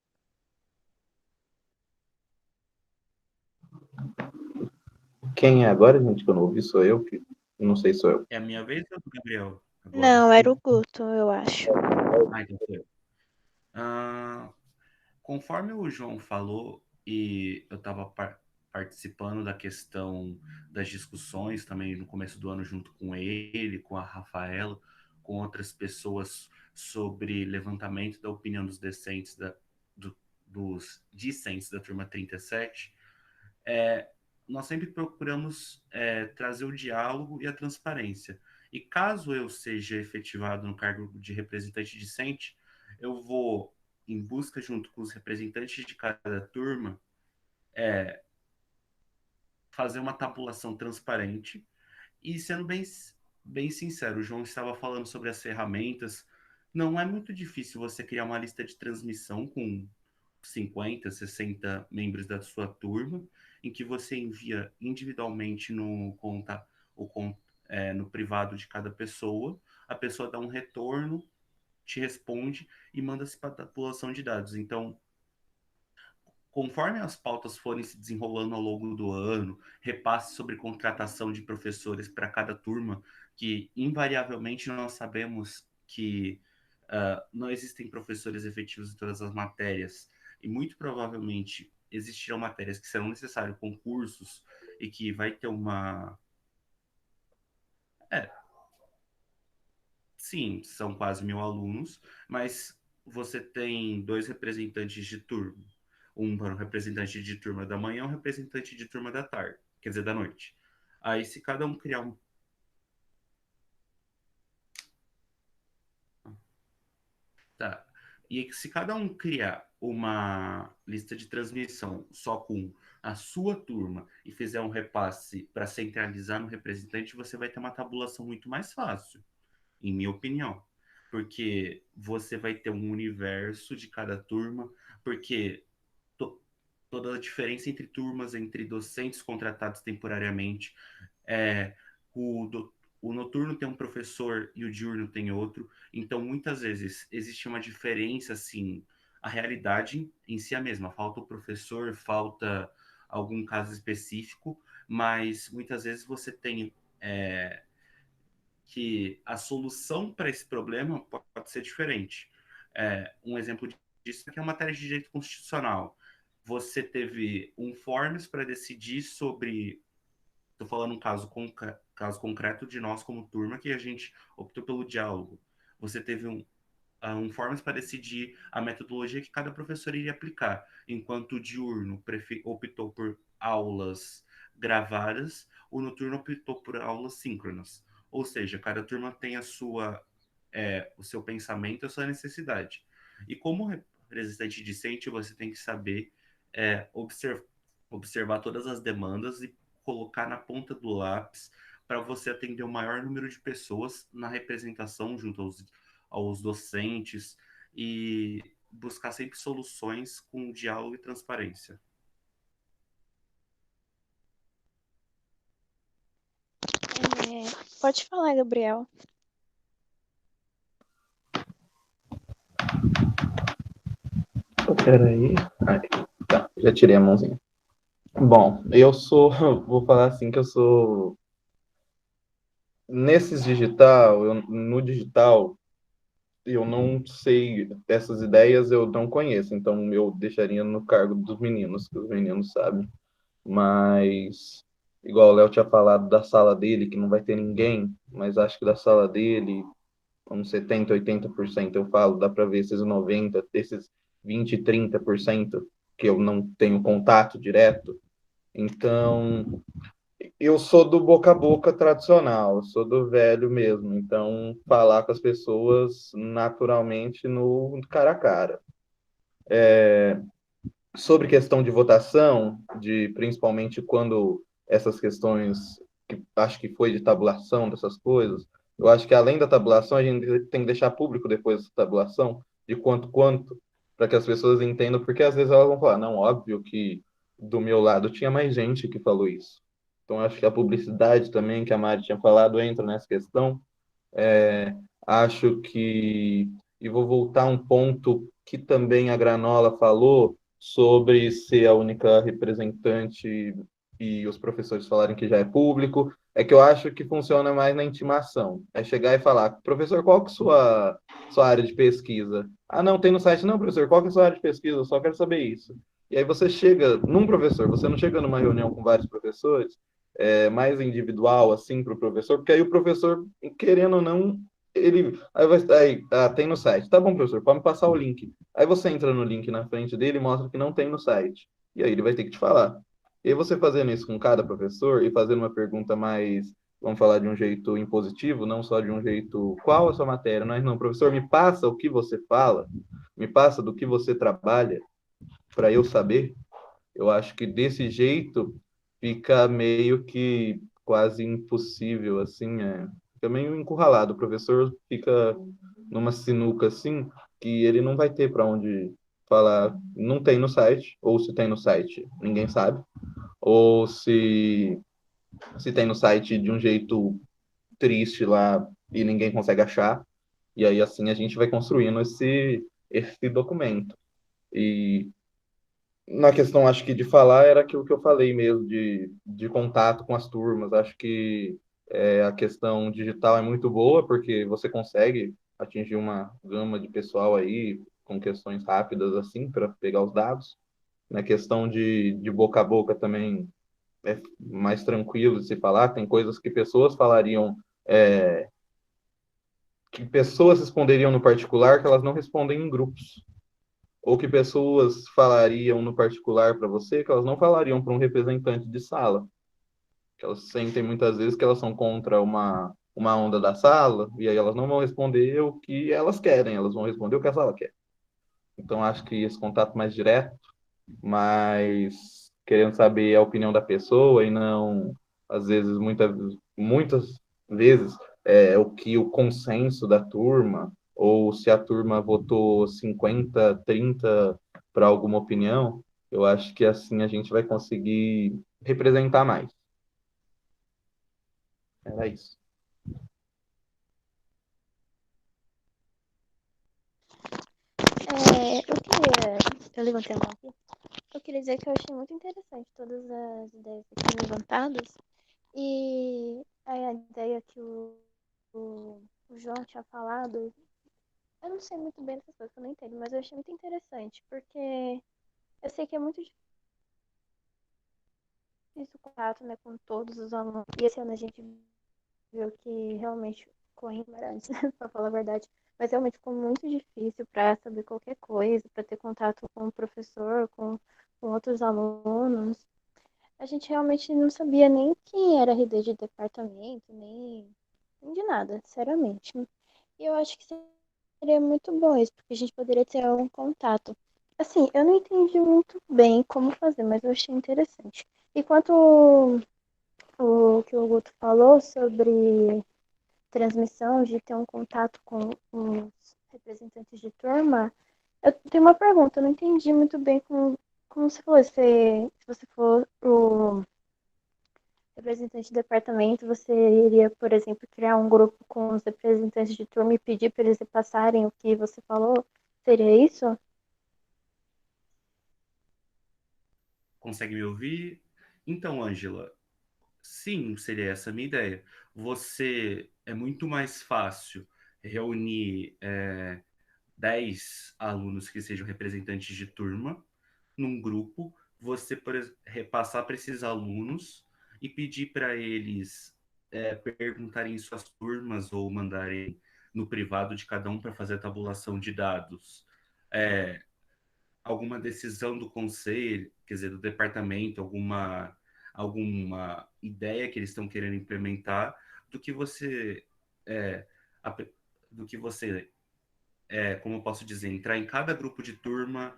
Quem é agora, gente, que eu não ouvi? Sou eu? Que não sei, sou eu. É a minha vez ou é do Gabriel? Agora? Não, era o Guto, eu acho. Então foi eu. Conforme o João falou, e eu estava participando da questão das discussões também no começo do ano, junto com ele, com a Rafaela, com outras pessoas, sobre levantamento da opinião dos discentes dos discentes da turma 37, nós sempre procuramos trazer o diálogo e a transparência. E caso eu seja efetivado no cargo de representante discente, eu vou, em busca, junto com os representantes de cada turma, fazer uma tabulação transparente. E sendo bem sincero, o João estava falando sobre as ferramentas. Não é muito difícil você criar uma lista de transmissão com 50, 60 membros da sua turma, em que você envia individualmente no privado de cada pessoa, a pessoa dá um retorno, te responde e manda-se para a tabulação de dados. Então, conforme as pautas forem se desenrolando ao longo do ano, repasse sobre contratação de professores para cada turma, que invariavelmente nós sabemos que não existem professores efetivos em todas as matérias, e muito provavelmente existirão matérias que serão necessários concursos e que vai ter uma. Sim, são quase 1.000 alunos, mas você tem 2 representantes de turma. Um para um representante de turma da manhã, um representante de turma da tarde, quer dizer, da noite. Aí, se cada um criar um. Tá. E se cada um criar uma lista de transmissão só com a sua turma e fizer um repasse para centralizar no representante, você vai ter uma tabulação muito mais fácil, em minha opinião. Porque você vai ter um universo de cada turma, porque toda a diferença entre turmas, entre docentes contratados temporariamente, é, o, o noturno tem um professor e o diurno tem outro, então muitas vezes existe uma diferença, assim, a realidade em si é a mesma, falta o professor, falta algum caso específico, mas muitas vezes você tem que a solução para esse problema pode ser diferente. Um exemplo disso é que é a matéria de direito constitucional. Você teve um forms para decidir sobre. Estou falando um caso concreto de nós como turma, que a gente optou pelo diálogo. Você teve um forms para decidir a metodologia que cada professor iria aplicar, enquanto o diurno optou por aulas gravadas, o noturno optou por aulas síncronas. Ou seja, cada turma tem o seu pensamento, a sua necessidade. E como representante discente, você tem que saber observar todas as demandas e colocar na ponta do lápis para você atender o maior número de pessoas na representação junto aos docentes e buscar sempre soluções com diálogo e transparência. Pode falar, Gabriel. Peraí. Tá, já tirei a mãozinha. Bom, vou falar assim que eu sou no digital, eu não sei dessas ideias, eu não conheço, então eu deixaria no cargo dos meninos, que os meninos sabem. Mas, igual o Léo tinha falado da sala dele, que não vai ter ninguém, mas acho que da sala dele, uns 70, 80%, eu falo, dá para ver esses 90, esses 20, 30% que eu não tenho contato direto. Então, eu sou do boca a boca tradicional, eu sou do velho mesmo. Então, falar com as pessoas naturalmente no cara a cara. Sobre questão de votação, principalmente quando essas questões, que acho que foi de tabulação dessas coisas, eu acho que além da tabulação, a gente tem que deixar público depois dessa tabulação, de quanto, para que as pessoas entendam, porque às vezes elas vão falar, não, óbvio que do meu lado tinha mais gente que falou isso. Então, acho que a publicidade também, que a Mari tinha falado, entra nessa questão. Acho que, e vou voltar a um ponto que também a Granola falou, sobre ser a única representante e os professores falarem que já é público, é que eu acho que funciona mais na intimação. É chegar e falar, professor, qual que é a sua área de pesquisa? Ah, não, tem no site. Não, professor, qual que é a sua área de pesquisa? Eu só quero saber isso. E aí você chega num professor, você não chega numa reunião com vários professores, mais individual, assim, para o professor, porque aí o professor, querendo ou não, tem no site. Tá bom, professor, pode me passar o link. Aí você entra no link na frente dele e mostra que não tem no site. E aí ele vai ter que te falar. E aí você fazendo isso com cada professor e fazendo uma pergunta mais, vamos falar de um jeito impositivo, não só de um jeito, qual a sua matéria? Não, professor, me passa o que você fala, me passa do que você trabalha, para eu saber. Eu acho que desse jeito fica meio que quase impossível, assim, fica meio encurralado. O professor fica numa sinuca, assim, que ele não vai ter para onde falar, não tem no site, ou se tem no site, ninguém sabe, ou se tem no site de um jeito triste lá e ninguém consegue achar, e aí assim a gente vai construindo esse documento. E na questão, acho que de falar, era aquilo que eu falei mesmo, de contato com as turmas. Acho que a questão digital é muito boa, porque você consegue atingir uma gama de pessoal aí, com questões rápidas, assim, para pegar os dados. Na questão de boca a boca também é mais tranquilo de se falar. Tem coisas que pessoas falariam, que pessoas responderiam no particular, que elas não respondem em grupos. Ou que pessoas falariam no particular para você, que elas não falariam para um representante de sala. Que elas sentem muitas vezes que elas são contra uma onda da sala, e aí elas não vão responder o que elas querem, elas vão responder o que a sala quer. Então, acho que esse contato mais direto, mais querendo saber a opinião da pessoa e não, às vezes, muitas vezes, o que o consenso da turma, ou se a turma votou 50-30 para alguma opinião, eu acho que assim a gente vai conseguir representar mais. Era isso. Eu levantei a mão aqui. Eu queria dizer que eu achei muito interessante todas as ideias aqui levantadas. E a ideia que o João tinha falado, eu não sei muito bem dessas coisas, eu não entendo, mas eu achei muito interessante, porque eu sei que é muito difícil o contato, né, com todos os alunos. E esse ano a gente viu que realmente ficou ignorante, pra falar a verdade. Mas realmente ficou muito difícil para saber qualquer coisa, para ter contato com o professor, com outros alunos. A gente realmente não sabia nem quem era RD de departamento, nem de nada, sinceramente. E eu acho que seria muito bom isso, porque a gente poderia ter algum contato. Assim, eu não entendi muito bem como fazer, mas eu achei interessante. E quanto o que o Guto falou sobre transmissão, de ter um contato com os representantes de turma, eu tenho uma pergunta, eu não entendi muito bem como você falou, se você for o representante de departamento, você iria, por exemplo, criar um grupo com os representantes de turma e pedir para eles passarem o que você falou? Seria isso? Consegue me ouvir? Então, Ângela, sim, seria essa a minha ideia. Você é muito mais fácil reunir 10 alunos que sejam representantes de turma num grupo, você repassar para esses alunos e pedir para eles perguntarem em suas turmas ou mandarem no privado de cada um para fazer a tabulação de dados. É, alguma decisão do conselho, quer dizer, do departamento, alguma ideia que eles estão querendo implementar, do que você, é, do que você, como eu posso dizer, entrar em cada grupo de turma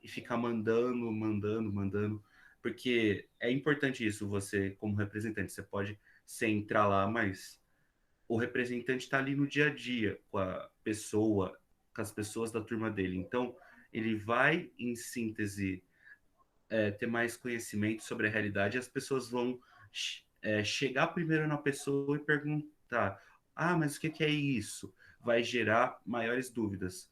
e ficar mandando, porque é importante isso, você, como representante, você pode se entrar lá, mas o representante está ali no dia a dia com a pessoa, com as pessoas da turma dele. Então, ele vai, em síntese, ter mais conhecimento sobre a realidade e as pessoas vão chegar primeiro na pessoa e perguntar: ah, mas o que é isso? Vai gerar maiores dúvidas.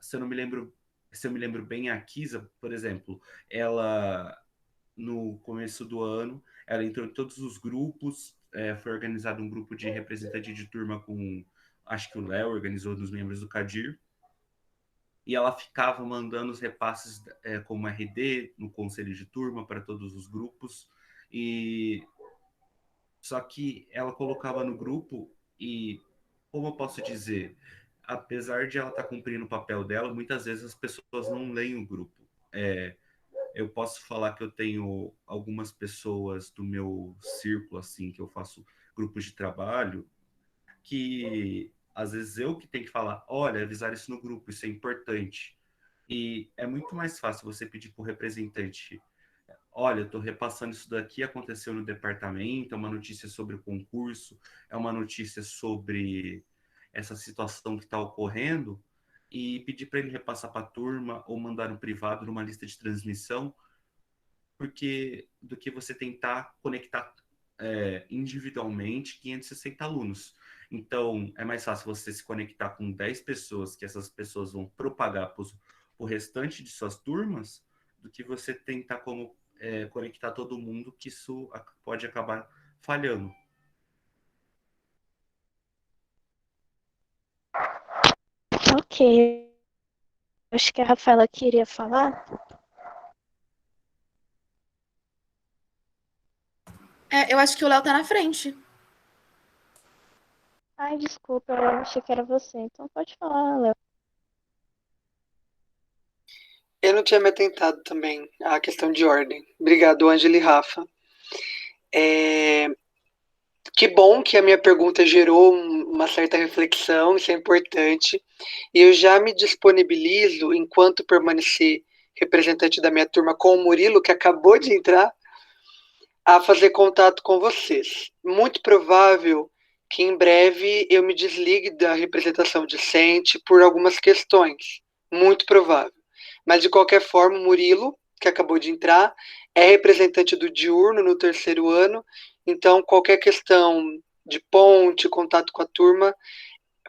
Se eu não me lembro, se eu me lembro bem, a Kisa, por exemplo, ela no começo do ano, ela entrou em todos os grupos, foi organizado um grupo de representante de turma com, acho que o Léo organizou dos membros do Cadir, e ela ficava mandando os repasses como RD no conselho de turma para todos os grupos, e só que ela colocava no grupo e, como eu posso dizer, apesar de ela estar cumprindo o papel dela, muitas vezes as pessoas não leem o grupo. Eu posso falar que eu tenho algumas pessoas do meu círculo, assim, que eu faço grupos de trabalho, que às vezes eu que tenho que falar, olha, avisar isso no grupo, isso é importante. E é muito mais fácil você pedir para o representante, olha, estou repassando isso daqui, aconteceu no departamento, é uma notícia sobre o concurso, é uma notícia sobre essa situação que está ocorrendo, e pedir para ele repassar para a turma ou mandar no privado numa lista de transmissão, porque do que você tentar conectar individualmente 560 alunos. Então, é mais fácil você se conectar com 10 pessoas, que essas pessoas vão propagar para o restante de suas turmas, do que você tentar como conectar todo mundo, que isso pode acabar falhando. Ok. Acho que a Rafaela queria falar. Eu acho que o Léo tá na frente. Ai, desculpa, eu achei que era você. Então pode falar, Léo. Eu não tinha me atentado também à questão de ordem. Obrigado, Ângela e Rafa. Que bom que a minha pergunta gerou uma certa reflexão, isso é importante. E eu já me disponibilizo, enquanto permanecer representante da minha turma com o Murilo, que acabou de entrar, a fazer contato com vocês. Muito provável que em breve eu me desligue da representação discente por algumas questões. Muito provável. Mas, de qualquer forma, o Murilo, que acabou de entrar, é representante do diurno no 3º ano, então qualquer questão de ponte, contato com a turma,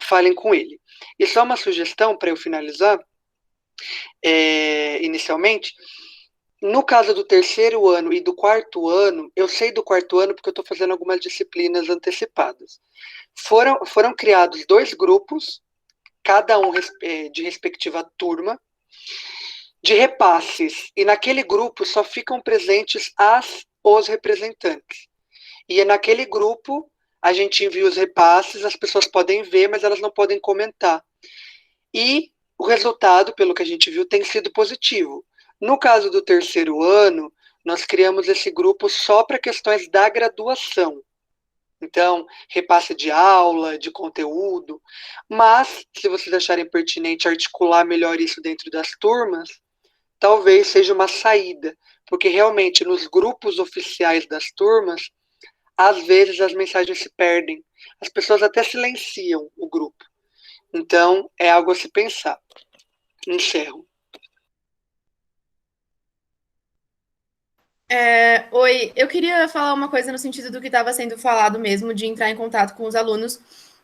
falem com ele. E só uma sugestão para eu finalizar, inicialmente, no caso do 3º ano e do 4º ano, eu sei do 4º ano porque eu estou fazendo algumas disciplinas antecipadas. Foram criados 2 grupos, cada um de respectiva turma, de repasses, e naquele grupo só ficam presentes os representantes. E naquele grupo a gente envia os repasses, as pessoas podem ver, mas elas não podem comentar. E o resultado, pelo que a gente viu, tem sido positivo. No caso do 3º ano, nós criamos esse grupo só para questões da graduação. Então, repasse de aula, de conteúdo. Mas, se vocês acharem pertinente articular melhor isso dentro das turmas, talvez seja uma saída. Porque realmente, nos grupos oficiais das turmas, às vezes as mensagens se perdem. As pessoas até silenciam o grupo. Então, é algo a se pensar. Encerro. Oi, eu queria falar uma coisa no sentido do que estava sendo falado mesmo, de entrar em contato com os alunos,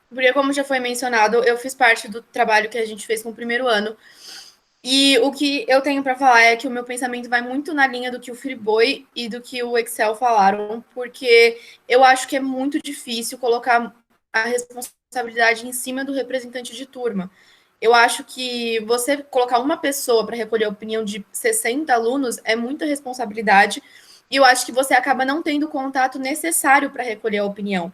porque, como já foi mencionado, eu fiz parte do trabalho que a gente fez com o 1º ano, e o que eu tenho para falar é que o meu pensamento vai muito na linha do que o Friboi e do que o Excel falaram, porque eu acho que é muito difícil colocar a responsabilidade em cima do representante de turma. Eu acho que você colocar uma pessoa para recolher a opinião de 60 alunos é muita responsabilidade, e eu acho que você acaba não tendo o contato necessário para recolher a opinião.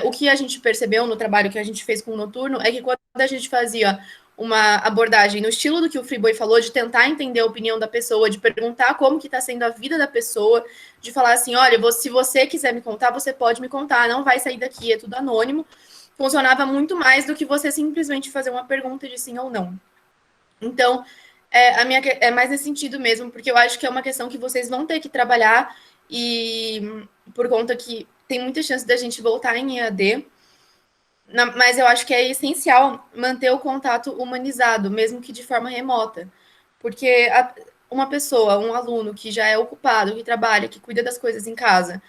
O que a gente percebeu no trabalho que a gente fez com o Noturno é que quando a gente fazia uma abordagem no estilo do que o Friboi falou, de tentar entender a opinião da pessoa, de perguntar como que está sendo a vida da pessoa, de falar assim, olha, se você quiser me contar, você pode me contar, não vai sair daqui, é tudo anônimo. Funcionava muito mais do que você simplesmente fazer uma pergunta de sim ou não. Então, a minha é mais nesse sentido mesmo, porque eu acho que é uma questão que vocês vão ter que trabalhar, e por conta que tem muita chance da gente voltar em EAD, mas eu acho que é essencial manter o contato humanizado, mesmo que de forma remota, porque uma pessoa, um aluno que já é ocupado, que trabalha, que cuida das coisas em casa,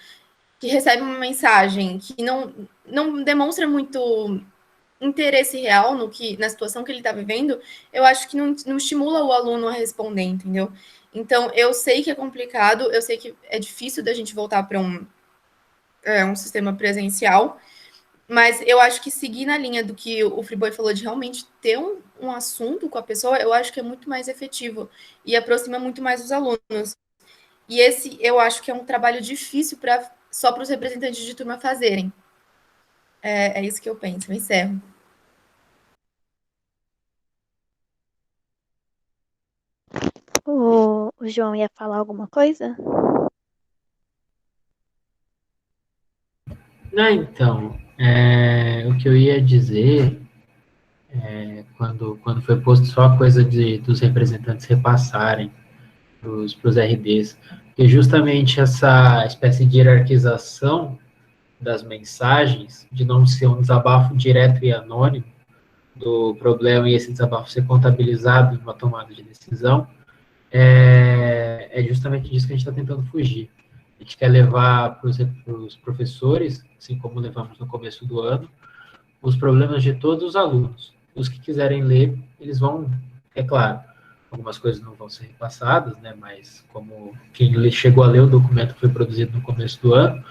que recebe uma mensagem que não demonstra muito interesse real na situação que ele está vivendo, eu acho que não estimula o aluno a responder, entendeu? Então, eu sei que é complicado, eu sei que é difícil da gente voltar para um sistema presencial, mas eu acho que seguir na linha do que o Friboi falou, de realmente ter um assunto com a pessoa, eu acho que é muito mais efetivo e aproxima muito mais os alunos. E esse, eu acho que é um trabalho difícil só para os representantes de turma fazerem. É isso que eu penso. Eu encerro. O João ia falar alguma coisa? Então, o que eu ia dizer, quando foi posto só a coisa dos representantes repassarem para os RDs, que justamente essa espécie de hierarquização das mensagens, de não ser um desabafo direto e anônimo do problema e esse desabafo ser contabilizado numa tomada de decisão, é justamente disso que a gente está tentando fugir. A gente quer levar para os professores, assim como levamos no começo do ano, os problemas de todos os alunos. Os que quiserem ler, eles vão, é claro, algumas coisas não vão ser repassadas, né, mas como quem chegou a ler o documento que foi produzido no começo do ano,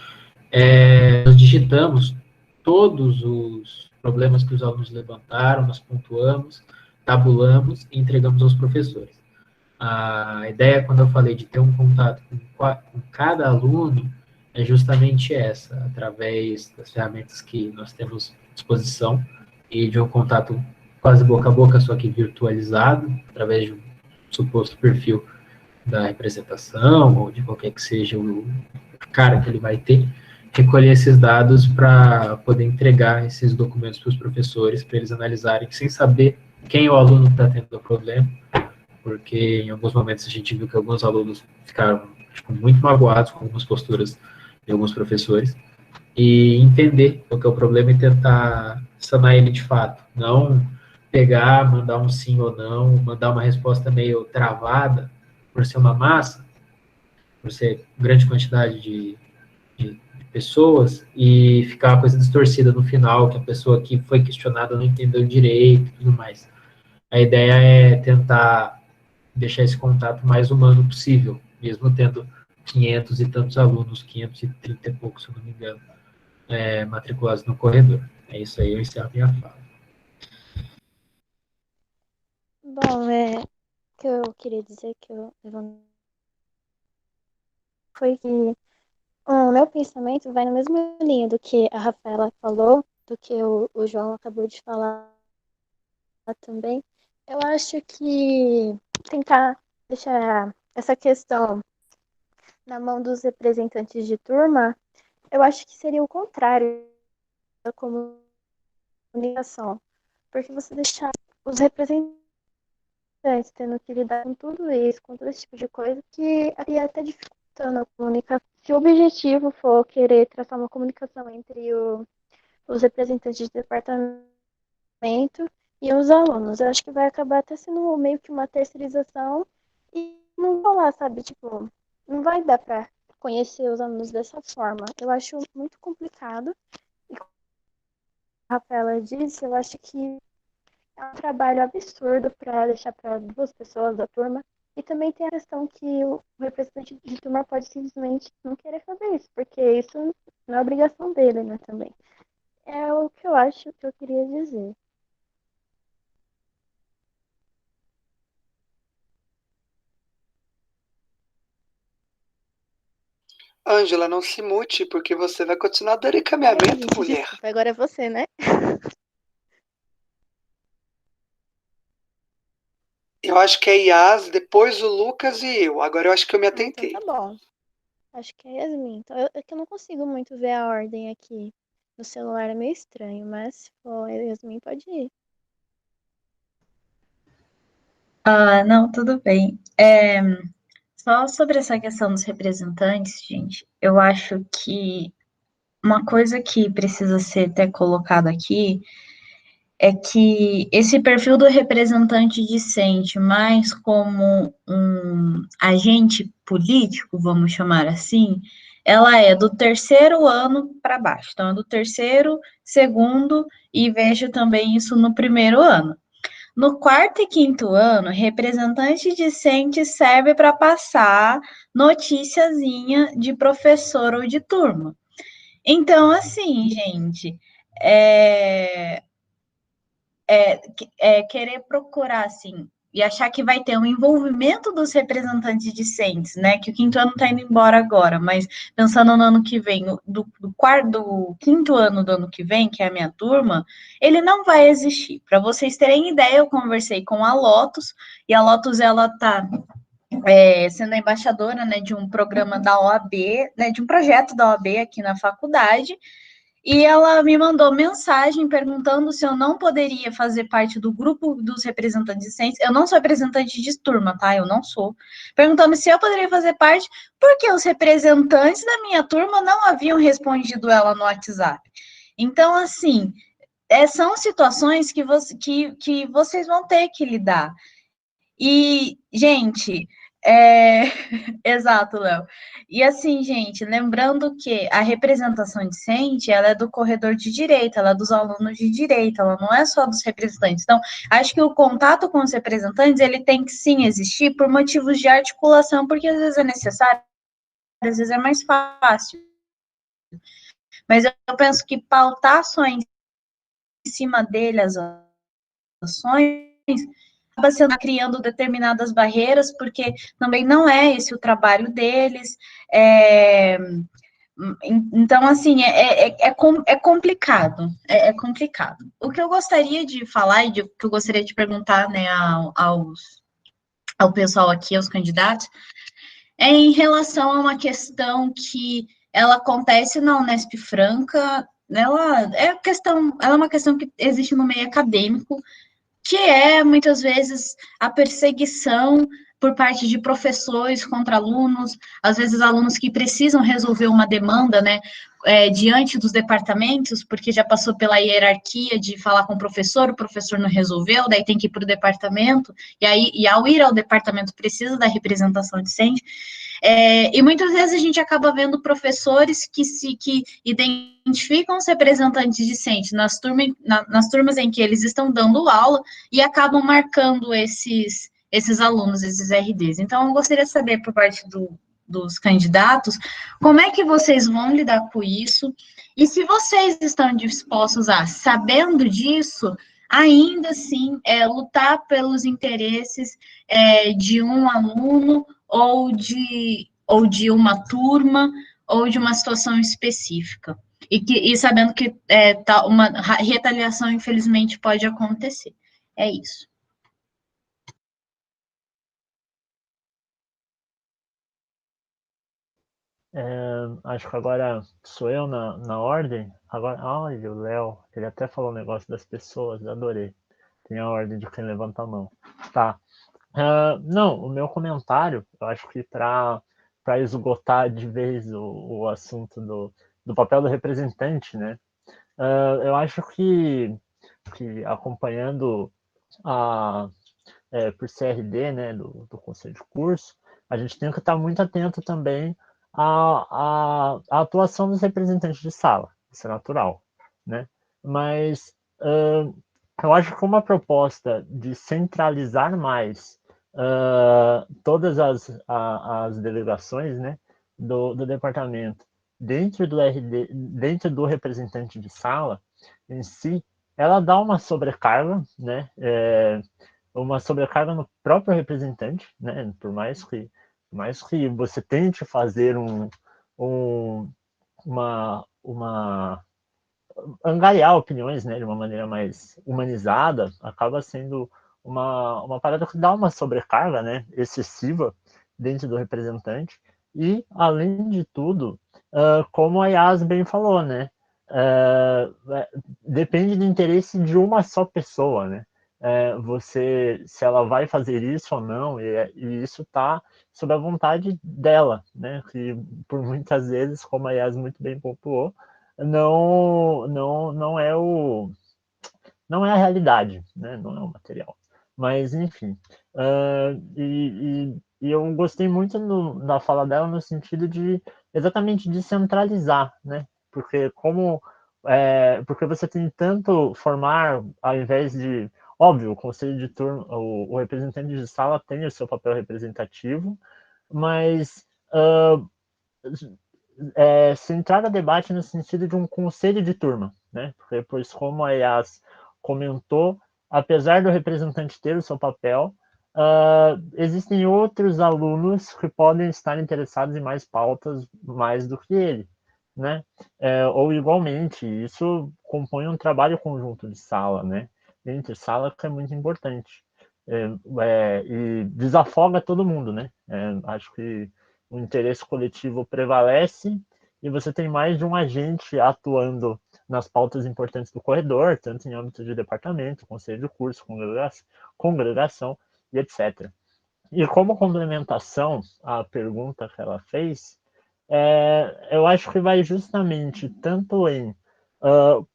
nós digitamos todos os problemas que os alunos levantaram, nós pontuamos, tabulamos e entregamos aos professores. A ideia, quando eu falei de ter um contato com cada aluno, é justamente essa, através das ferramentas que nós temos à disposição e de um contato quase boca a boca, só que virtualizado, através de um suposto perfil da representação ou de qualquer que seja o cara que ele vai ter, recolher esses dados para poder entregar esses documentos para os professores, para eles analisarem, sem saber quem é o aluno que está tendo o problema, porque em alguns momentos a gente viu que alguns alunos ficaram muito magoados com algumas posturas de alguns professores, e entender o que é o problema e tentar sanar ele de fato, não pegar, mandar um sim ou não, mandar uma resposta meio travada, por ser uma massa, por ser grande quantidade de pessoas, e ficar uma coisa distorcida no final, que a pessoa que foi questionada não entendeu direito e tudo mais. A ideia é tentar deixar esse contato mais humano possível, mesmo tendo 500 e tantos alunos, 530 e poucos, se eu não me engano, matriculados no corredor. É isso aí, eu encerro minha fala. Bom, o que eu queria dizer que eu foi que o meu pensamento vai na mesma linha do que a Rafaela falou, do que o João acabou de falar também. Eu acho que tentar deixar essa questão na mão dos representantes de turma, eu acho que seria o contrário da comunicação. Porque você deixar os representantes tendo que lidar com tudo isso, com todo esse tipo de coisa, que ia até dificultando a comunicação. Se o objetivo for querer traçar uma comunicação entre os representantes de departamento e os alunos, eu acho que vai acabar até sendo meio que uma terceirização e não vai lá, sabe? Tipo, não vai dar para conhecer os alunos dessa forma. Eu acho muito complicado. E como a Rafaela disse, eu acho que é um trabalho absurdo para deixar para 2 pessoas da turma. E também tem a questão que o representante de turma pode simplesmente não querer fazer isso, porque isso não é obrigação dele, né, também. É o que eu acho que eu queria dizer. Ângela, não se mute, porque você vai continuar dando encaminhamento, Gente, mulher. desculpa, agora é você, né? Eu acho que é Yas, depois o Lucas e eu. Agora eu acho que eu me Então atentei. tá bom. Acho que é Yasmin. Então, é que eu não consigo muito ver a ordem aqui no celular, é meio estranho, mas se for Yasmin, pode ir. Não, tudo bem. Só sobre essa questão dos representantes, gente, eu acho que uma coisa que precisa ser até colocada aqui é que esse perfil do representante discente, mais como um agente político, vamos chamar assim, ela é do 3º ano para baixo. Então, é do 3º, 2º, e vejo também isso no 1º ano. No 4º e 5º ano, representante discente serve para passar noticiazinha de professor ou de turma. Então, assim, gente, querer procurar, assim, e achar que vai ter um envolvimento dos representantes discentes, né, que o 5º ano está indo embora agora, mas pensando no ano que vem, do 5º ano do ano que vem, que é a minha turma, ele não vai existir. Para vocês terem ideia, eu conversei com a Lotus, e a Lotus, ela está sendo a embaixadora, né, de um programa da OAB, né, de um projeto da OAB aqui na faculdade, e ela me mandou mensagem perguntando se eu não poderia fazer parte do grupo dos representantes discentes. Eu não sou representante de turma, tá? Eu não sou. Perguntando se eu poderia fazer parte, porque os representantes da minha turma não haviam respondido ela no WhatsApp. Então, assim, são situações que vocês vão ter que lidar. E, gente, Exato, Léo. E assim, gente, lembrando que a representação discente, ela é do corredor de direito, ela é dos alunos de direito, ela não é só dos representantes. Então, acho que o contato com os representantes, ele tem que sim existir por motivos de articulação, porque às vezes é necessário, às vezes é mais fácil. Mas eu penso que pautar só em cima dele as ações acaba sendo criando determinadas barreiras, porque também não é esse o trabalho deles. Então, assim, é complicado. É complicado. O que eu gostaria de falar e que eu gostaria de perguntar, né, ao pessoal aqui, aos candidatos, é em relação a uma questão que ela acontece na Unesp Franca. Ela é uma questão que existe no meio acadêmico, que é, muitas vezes, a perseguição por parte de professores contra alunos, às vezes alunos que precisam resolver uma demanda, né, diante dos departamentos, porque já passou pela hierarquia de falar com o professor não resolveu, daí tem que ir para o departamento, e ao ir ao departamento precisa da representação discente. E muitas vezes a gente acaba vendo professores que identificam os representantes discentes nas turmas em que eles estão dando aula e acabam marcando esses alunos, esses RDs. Então, eu gostaria de saber, por parte dos candidatos, como é que vocês vão lidar com isso, e se vocês estão dispostos a, sabendo disso, ainda assim, lutar pelos interesses de um aluno ou de uma turma, ou de uma situação específica. E sabendo que uma retaliação, infelizmente, pode acontecer. É isso. Acho que agora sou eu na ordem. Agora, olha, o Léo, ele até falou o negócio das pessoas, adorei. Tem a ordem de quem levanta a mão. Tá. Não, o meu comentário, eu acho que para esgotar de vez o assunto do papel do representante, né? Eu acho que acompanhando por CRD, né, do Conselho de Curso, a gente tem que estar muito atento também à atuação dos representantes de sala, isso é natural, né? Mas eu acho que uma proposta de centralizar mais todas as delegações, né, do departamento dentro do RD, dentro do representante de sala em si, ela dá uma sobrecarga, né? Uma sobrecarga no próprio representante, né? Por mais que você tente fazer uma angariar opiniões, né, de uma maneira mais humanizada, acaba sendo uma parada que dá uma sobrecarga, né, excessiva dentro do representante. E, além de tudo, como a Yas bem falou, né, depende do interesse de uma só pessoa, né, se ela vai fazer isso ou não, e isso está sob a vontade dela, né, que por muitas vezes, como a Yas muito bem pontuou, não é a realidade, né? Não é o material. Mas, enfim. E eu gostei muito da fala dela no sentido de exatamente descentralizar, né? Porque porque você tem tanto formar, ao invés de... Óbvio, o conselho de turma, o representante de sala tem o seu papel representativo, mas centrar o debate no sentido de um conselho de turma, né? Porque, pois, como a Yas comentou, apesar do representante ter o seu papel, existem outros alunos que podem estar interessados em mais pautas mais do que ele, né? Ou igualmente, isso compõe um trabalho conjunto de sala, né? Entre sala, que é muito importante. E desafoga todo mundo, né? Acho que o interesse coletivo prevalece e você tem mais de um agente atuando nas pautas importantes do corredor, tanto em âmbito de departamento, conselho de curso, congregação e etc. E como complementação à pergunta que ela fez, eu acho que vai justamente tanto em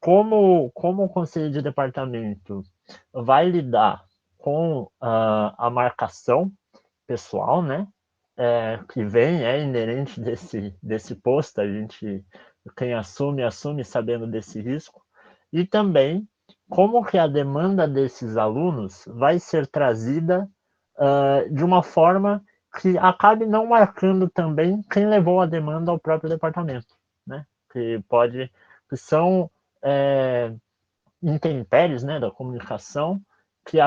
como o conselho de departamento vai lidar com a marcação pessoal, né? que vem, é inerente desse posto, quem assume sabendo desse risco, e também como que a demanda desses alunos vai ser trazida de uma forma que acabe não marcando também quem levou a demanda ao próprio departamento, né? Que são intempéries, né, da comunicação que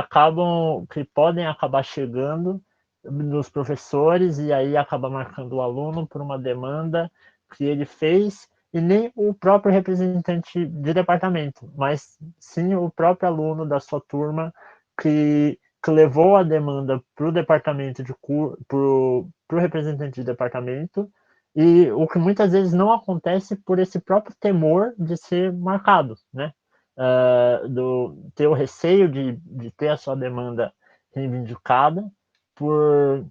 podem acabar chegando nos professores e aí acaba marcando o aluno por uma demanda que ele fez e nem o próprio representante de departamento, mas sim o próprio aluno da sua turma que levou a demanda para o departamento para o representante de departamento, e o que muitas vezes não acontece por esse próprio temor de ser marcado, né? Ter o receio de ter a sua demanda reivindicada por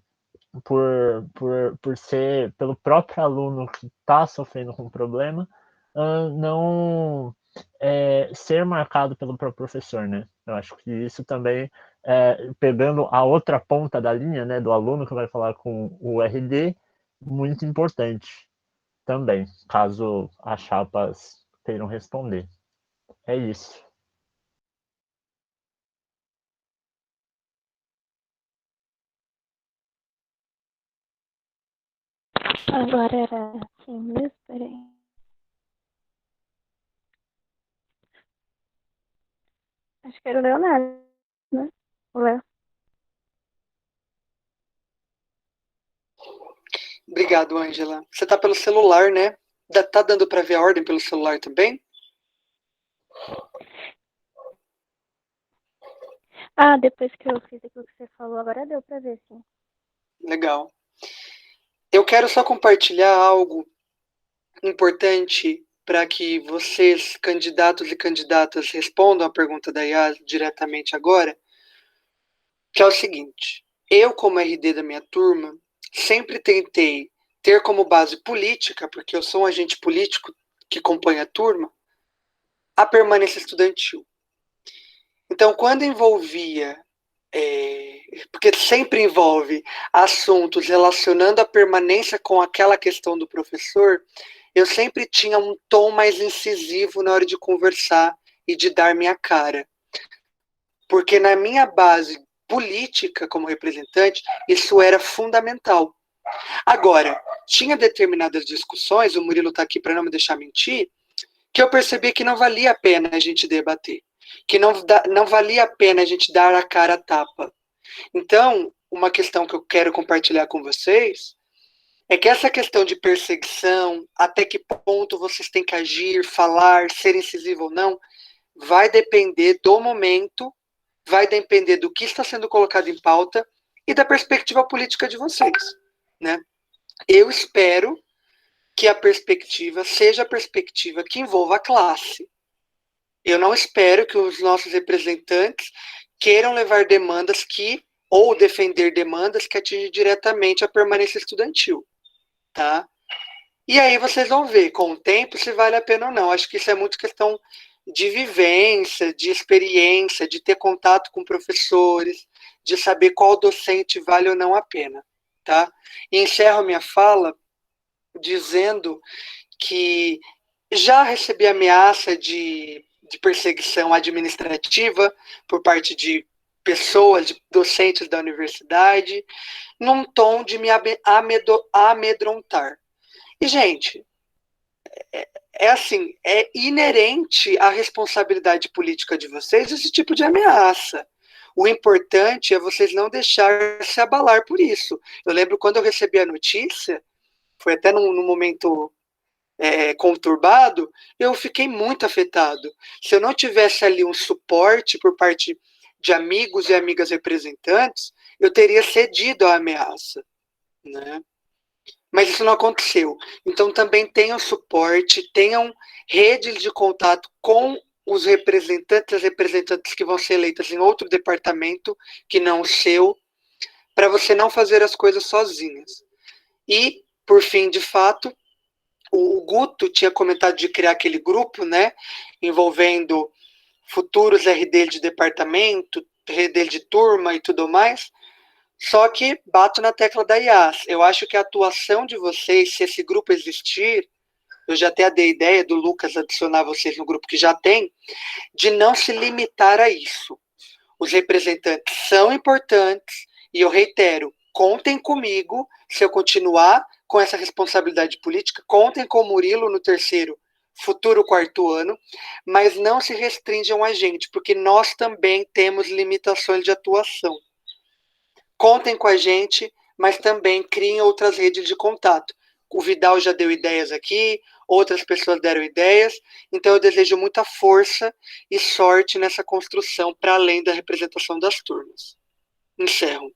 ser pelo próprio aluno que está sofrendo com o problema, não ser marcado pelo próprio professor, né? Eu acho que isso também, pegando a outra ponta da linha, né, do aluno que vai falar com o RD, muito importante também, caso as chapas queiram responder. É isso. Agora era assim mesmo, peraí. Acho que era o Leonardo, né? O Léo. Obrigado, Ângela. Você tá pelo celular, né? Tá dando para ver a ordem pelo celular também? Depois que eu fiz aquilo que você falou, agora deu para ver, sim. Legal. Eu quero só compartilhar algo importante para que vocês, candidatos e candidatas, respondam a pergunta da IAS diretamente agora, que é o seguinte: eu, como RD da minha turma, sempre tentei ter como base política, porque eu sou um agente político que compõe a turma, a permanência estudantil. Então, quando envolvia, porque sempre envolve assuntos relacionando a permanência com aquela questão do professor, eu sempre tinha um tom mais incisivo na hora de conversar e de dar minha cara. Porque na minha base política como representante, isso era fundamental. Agora, tinha determinadas discussões, o Murilo está aqui para não me deixar mentir, que eu percebi que não valia a pena a gente debater, que não valia a pena a gente dar a cara a tapa. Então, uma questão que eu quero compartilhar com vocês é que essa questão de perseguição, até que ponto vocês têm que agir, falar, ser incisivo ou não, vai depender do momento, vai depender do que está sendo colocado em pauta e da perspectiva política de vocês, né? Eu espero que a perspectiva seja a perspectiva que envolva a classe. Eu não espero que os nossos representantes queiram levar demandas ou defender demandas que atingem diretamente a permanência estudantil, tá? E aí vocês vão ver com o tempo se vale a pena ou não. Acho que isso é muito questão de vivência, de experiência, de ter contato com professores, de saber qual docente vale ou não a pena, tá? E encerro minha fala dizendo que já recebi ameaça de perseguição administrativa por parte de pessoas, de docentes da universidade, num tom de me amedrontar. E, gente, assim, é inerente à responsabilidade política de vocês esse tipo de ameaça. O importante é vocês não deixar se abalar por isso. Eu lembro quando eu recebi a notícia, foi até num momento conturbado, eu fiquei muito afetado. Se eu não tivesse ali um suporte por parte de amigos e amigas representantes, eu teria cedido à ameaça, né? Mas isso não aconteceu. Então também tenham suporte, tenham redes de contato com os representantes, as representantes que vão ser eleitas em outro departamento que não o seu, para você não fazer as coisas sozinhas. E, por fim, de fato, o Guto tinha comentado de criar aquele grupo, né, envolvendo futuros RD de departamento, RD de turma e tudo mais. Só que bato na tecla da IAS. Eu acho que a atuação de vocês, se esse grupo existir, eu já até dei a ideia do Lucas adicionar vocês no grupo que já tem, de não se limitar a isso. Os representantes são importantes e eu reitero, contem comigo se eu continuar com essa responsabilidade política, contem com o Murilo no terceiro, futuro quarto ano, mas não se restringam a gente, porque nós também temos limitações de atuação. Contem com a gente, mas também criem outras redes de contato. O Vidal já deu ideias aqui, outras pessoas deram ideias, então eu desejo muita força e sorte nessa construção para além da representação das turmas. Encerro.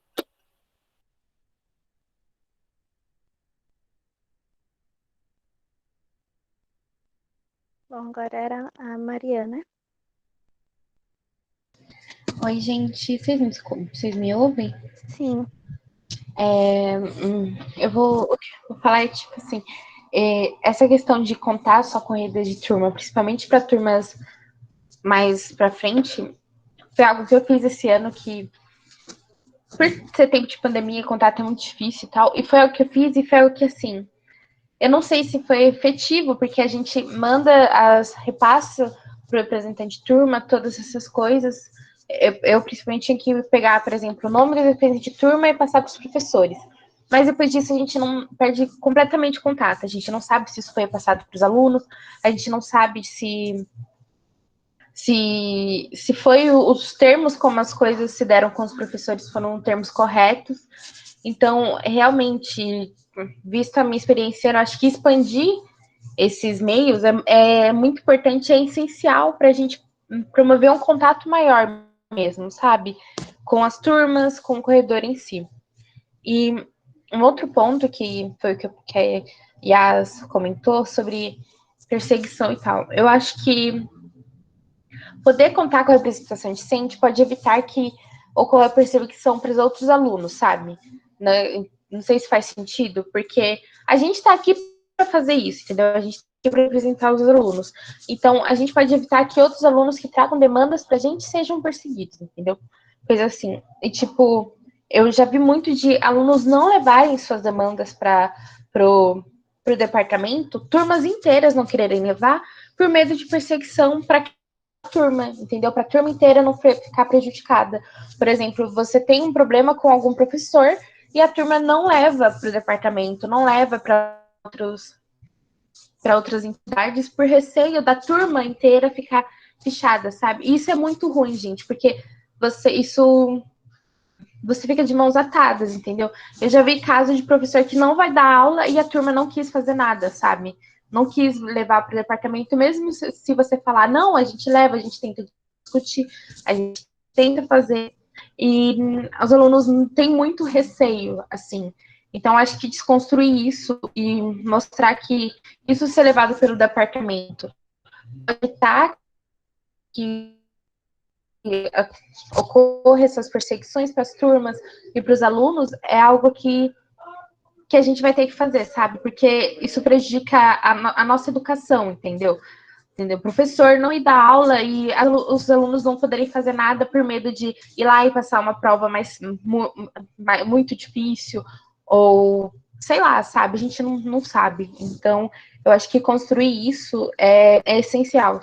Bom, agora era a Mariana. Oi, gente, vocês me ouvem? Sim. O que eu vou falar é tipo assim, essa questão de contar só com redes de turma, principalmente para turmas mais para frente, foi algo que eu fiz esse ano que, por ser tempo de pandemia, contato é muito difícil e tal, e foi algo que eu fiz e foi algo que, assim, eu não sei se foi efetivo, porque a gente repassa para o representante de turma, todas essas coisas. Eu principalmente tinha que pegar, por exemplo, o nome do representante de turma e passar para os professores. Mas depois disso a gente não perde completamente o contato. A gente não sabe se isso foi passado para os alunos, a gente não sabe se foi os termos como as coisas se deram com os professores foram termos corretos. Então, realmente, visto a minha experiência, eu acho que expandir esses meios é muito importante, é essencial para a gente promover um contato maior mesmo, sabe? Com as turmas, com o corredor em si. E um outro ponto que foi o que a Yas comentou sobre perseguição e tal. Eu acho que poder contar com a representação discente pode evitar que ocorra perseguição para os outros alunos, sabe? Não sei se faz sentido, porque a gente está aqui para fazer isso, entendeu? A gente está aqui para representar os alunos. Então, a gente pode evitar que outros alunos que tragam demandas para a gente sejam perseguidos, entendeu? Coisa assim. E, tipo, eu já vi muito de alunos não levarem suas demandas para o departamento, turmas inteiras não quererem levar, por medo de perseguição para turma, entendeu? Para a turma inteira não ficar prejudicada. Por exemplo, você tem um problema com algum professor e a turma não leva para o departamento, não leva para outras entidades por receio da turma inteira ficar fichada, sabe? E isso é muito ruim, gente, porque você fica de mãos atadas, entendeu? Eu já vi casos de professor que não vai dar aula e a turma não quis fazer nada, sabe? Não quis levar para o departamento, mesmo se você falar, não, a gente leva, a gente tenta discutir, a gente tenta fazer. E os alunos têm muito receio, assim. Então, acho que desconstruir isso e mostrar que isso ser levado pelo departamento pode evitar que ocorra essas perseguições para as turmas e para os alunos é algo que a gente vai ter que fazer, sabe? Porque isso prejudica a nossa educação, entendeu? O professor não ir dar aula e os alunos não poderem fazer nada por medo de ir lá e passar uma prova muito difícil, ou sei lá, sabe? A gente não sabe. Então, eu acho que construir isso é essencial.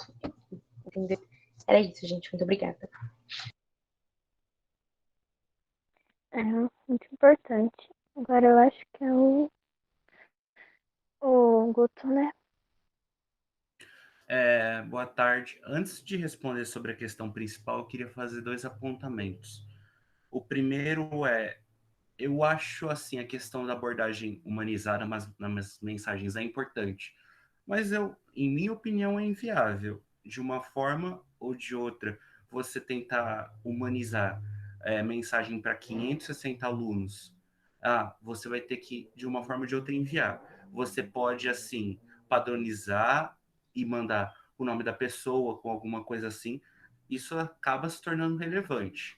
Entendeu? Era isso, gente. Muito obrigada. É muito importante. Agora eu acho que é o Guto, né? Boa tarde. Antes de responder sobre a questão principal, eu queria fazer 2 apontamentos. O primeiro eu acho assim a questão da abordagem humanizada nas mensagens é importante, mas em minha opinião, é inviável. De uma forma ou de outra, você tentar humanizar mensagem para 560 alunos. Você vai ter que, de uma forma ou de outra, enviar. Você pode, assim, padronizar e mandar o nome da pessoa com alguma coisa assim. Isso acaba se tornando relevante.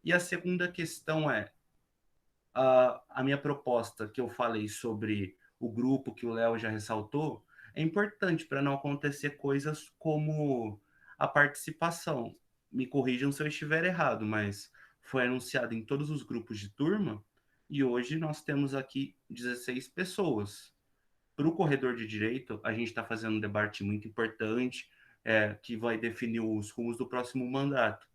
E a segunda questão a minha proposta que eu falei sobre o grupo que o Léo já ressaltou é importante para não acontecer coisas como a participação. Me corrijam se eu estiver errado, mas foi anunciado em todos os grupos de turma, e hoje nós temos aqui 16 pessoas. Para o corredor de direito, a gente está fazendo um debate muito importante, que vai definir os rumos do próximo mandato.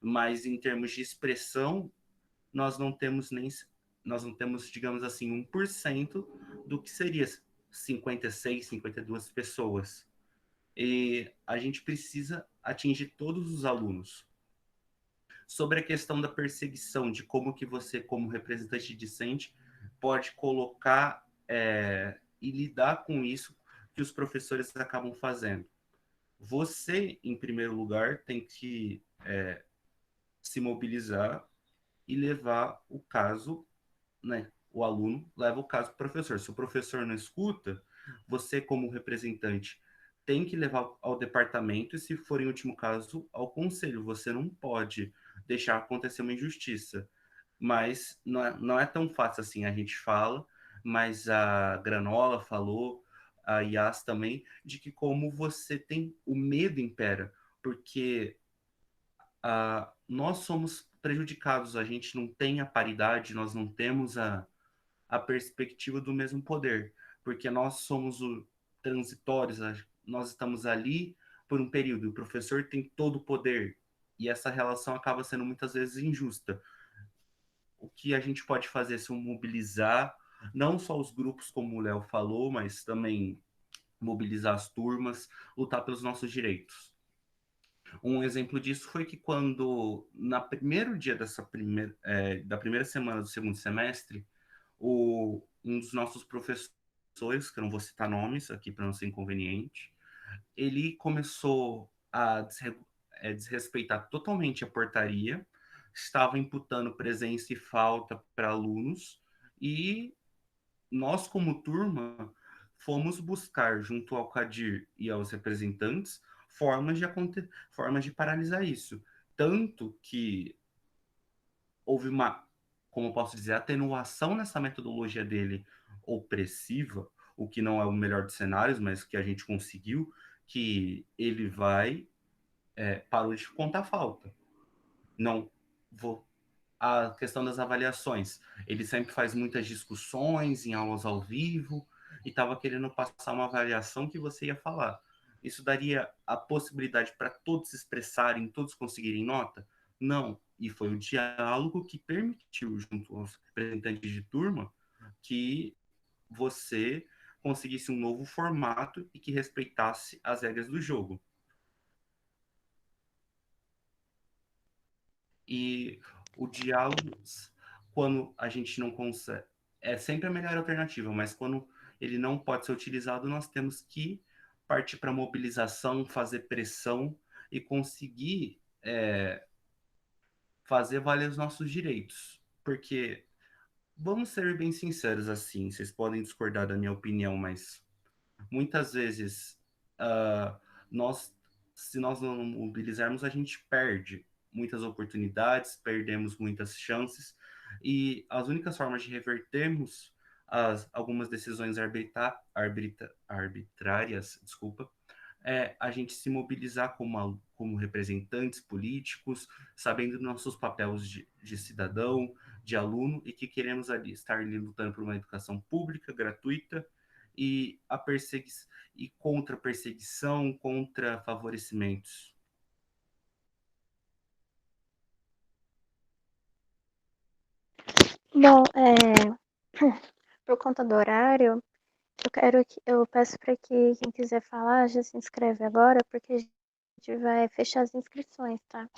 Mas em termos de expressão, nós não temos, digamos assim, 1% do que seria 56, 52 pessoas. E a gente precisa atingir todos os alunos. Sobre a questão da perseguição, de como que você, como representante discente, pode colocar e lidar com isso que os professores acabam fazendo. Você, em primeiro lugar, tem que se mobilizar e levar o caso, né? O aluno leva o caso para o professor. Se o professor não escuta, você, como representante, tem que levar ao departamento e, se for em último caso, ao conselho. Você não pode deixar acontecer uma injustiça. Mas não é tão fácil assim. A gente fala, mas a Granola falou, a Yas também, de que como você tem o medo impera, porque nós somos prejudicados, a gente não tem a paridade, nós não temos a perspectiva do mesmo poder, porque nós somos transitórios, nós estamos ali por um período, o professor tem todo o poder, e essa relação acaba sendo muitas vezes injusta. O que a gente pode fazer é se mobilizar, não só os grupos, como o Léo falou, mas também mobilizar as turmas, lutar pelos nossos direitos. Um exemplo disso foi que quando, no primeiro dia da primeira semana do segundo semestre, um dos nossos professores, que eu não vou citar nomes aqui para não ser inconveniente, ele começou a desrespeitar totalmente a portaria, estava imputando presença e falta para alunos, e nós, como turma, fomos buscar, junto ao CADIR e aos representantes, formas de paralisar isso. Tanto que houve uma, como eu posso dizer, atenuação nessa metodologia dele opressiva, o que não é o melhor dos cenários, mas que a gente conseguiu, que ele parou de contar falta. A questão das avaliações. Ele sempre faz muitas discussões em aulas ao vivo e estava querendo passar uma avaliação que você ia falar. Isso daria a possibilidade para todos se expressarem, todos conseguirem nota? Não. E foi o diálogo que permitiu, junto aos representantes de turma, que você conseguisse um novo formato e que respeitasse as regras do jogo. E o diálogo, quando a gente não consegue, é sempre a melhor alternativa, mas quando ele não pode ser utilizado, nós temos que partir para mobilização, fazer pressão e conseguir fazer valer os nossos direitos. Porque, vamos ser bem sinceros assim, vocês podem discordar da minha opinião, mas muitas vezes, se nós não mobilizarmos, a gente perde muitas oportunidades, perdemos muitas chances, e as únicas formas de revertermos algumas decisões arbitrárias, é a gente se mobilizar como representantes políticos, sabendo dos nossos papéis de cidadão, de aluno, e que queremos estar ali lutando por uma educação pública, gratuita, e contra perseguição, contra favorecimentos. Bom, por conta do horário, eu peço para que quem quiser falar já se inscreve agora, porque a gente vai fechar as inscrições, tá?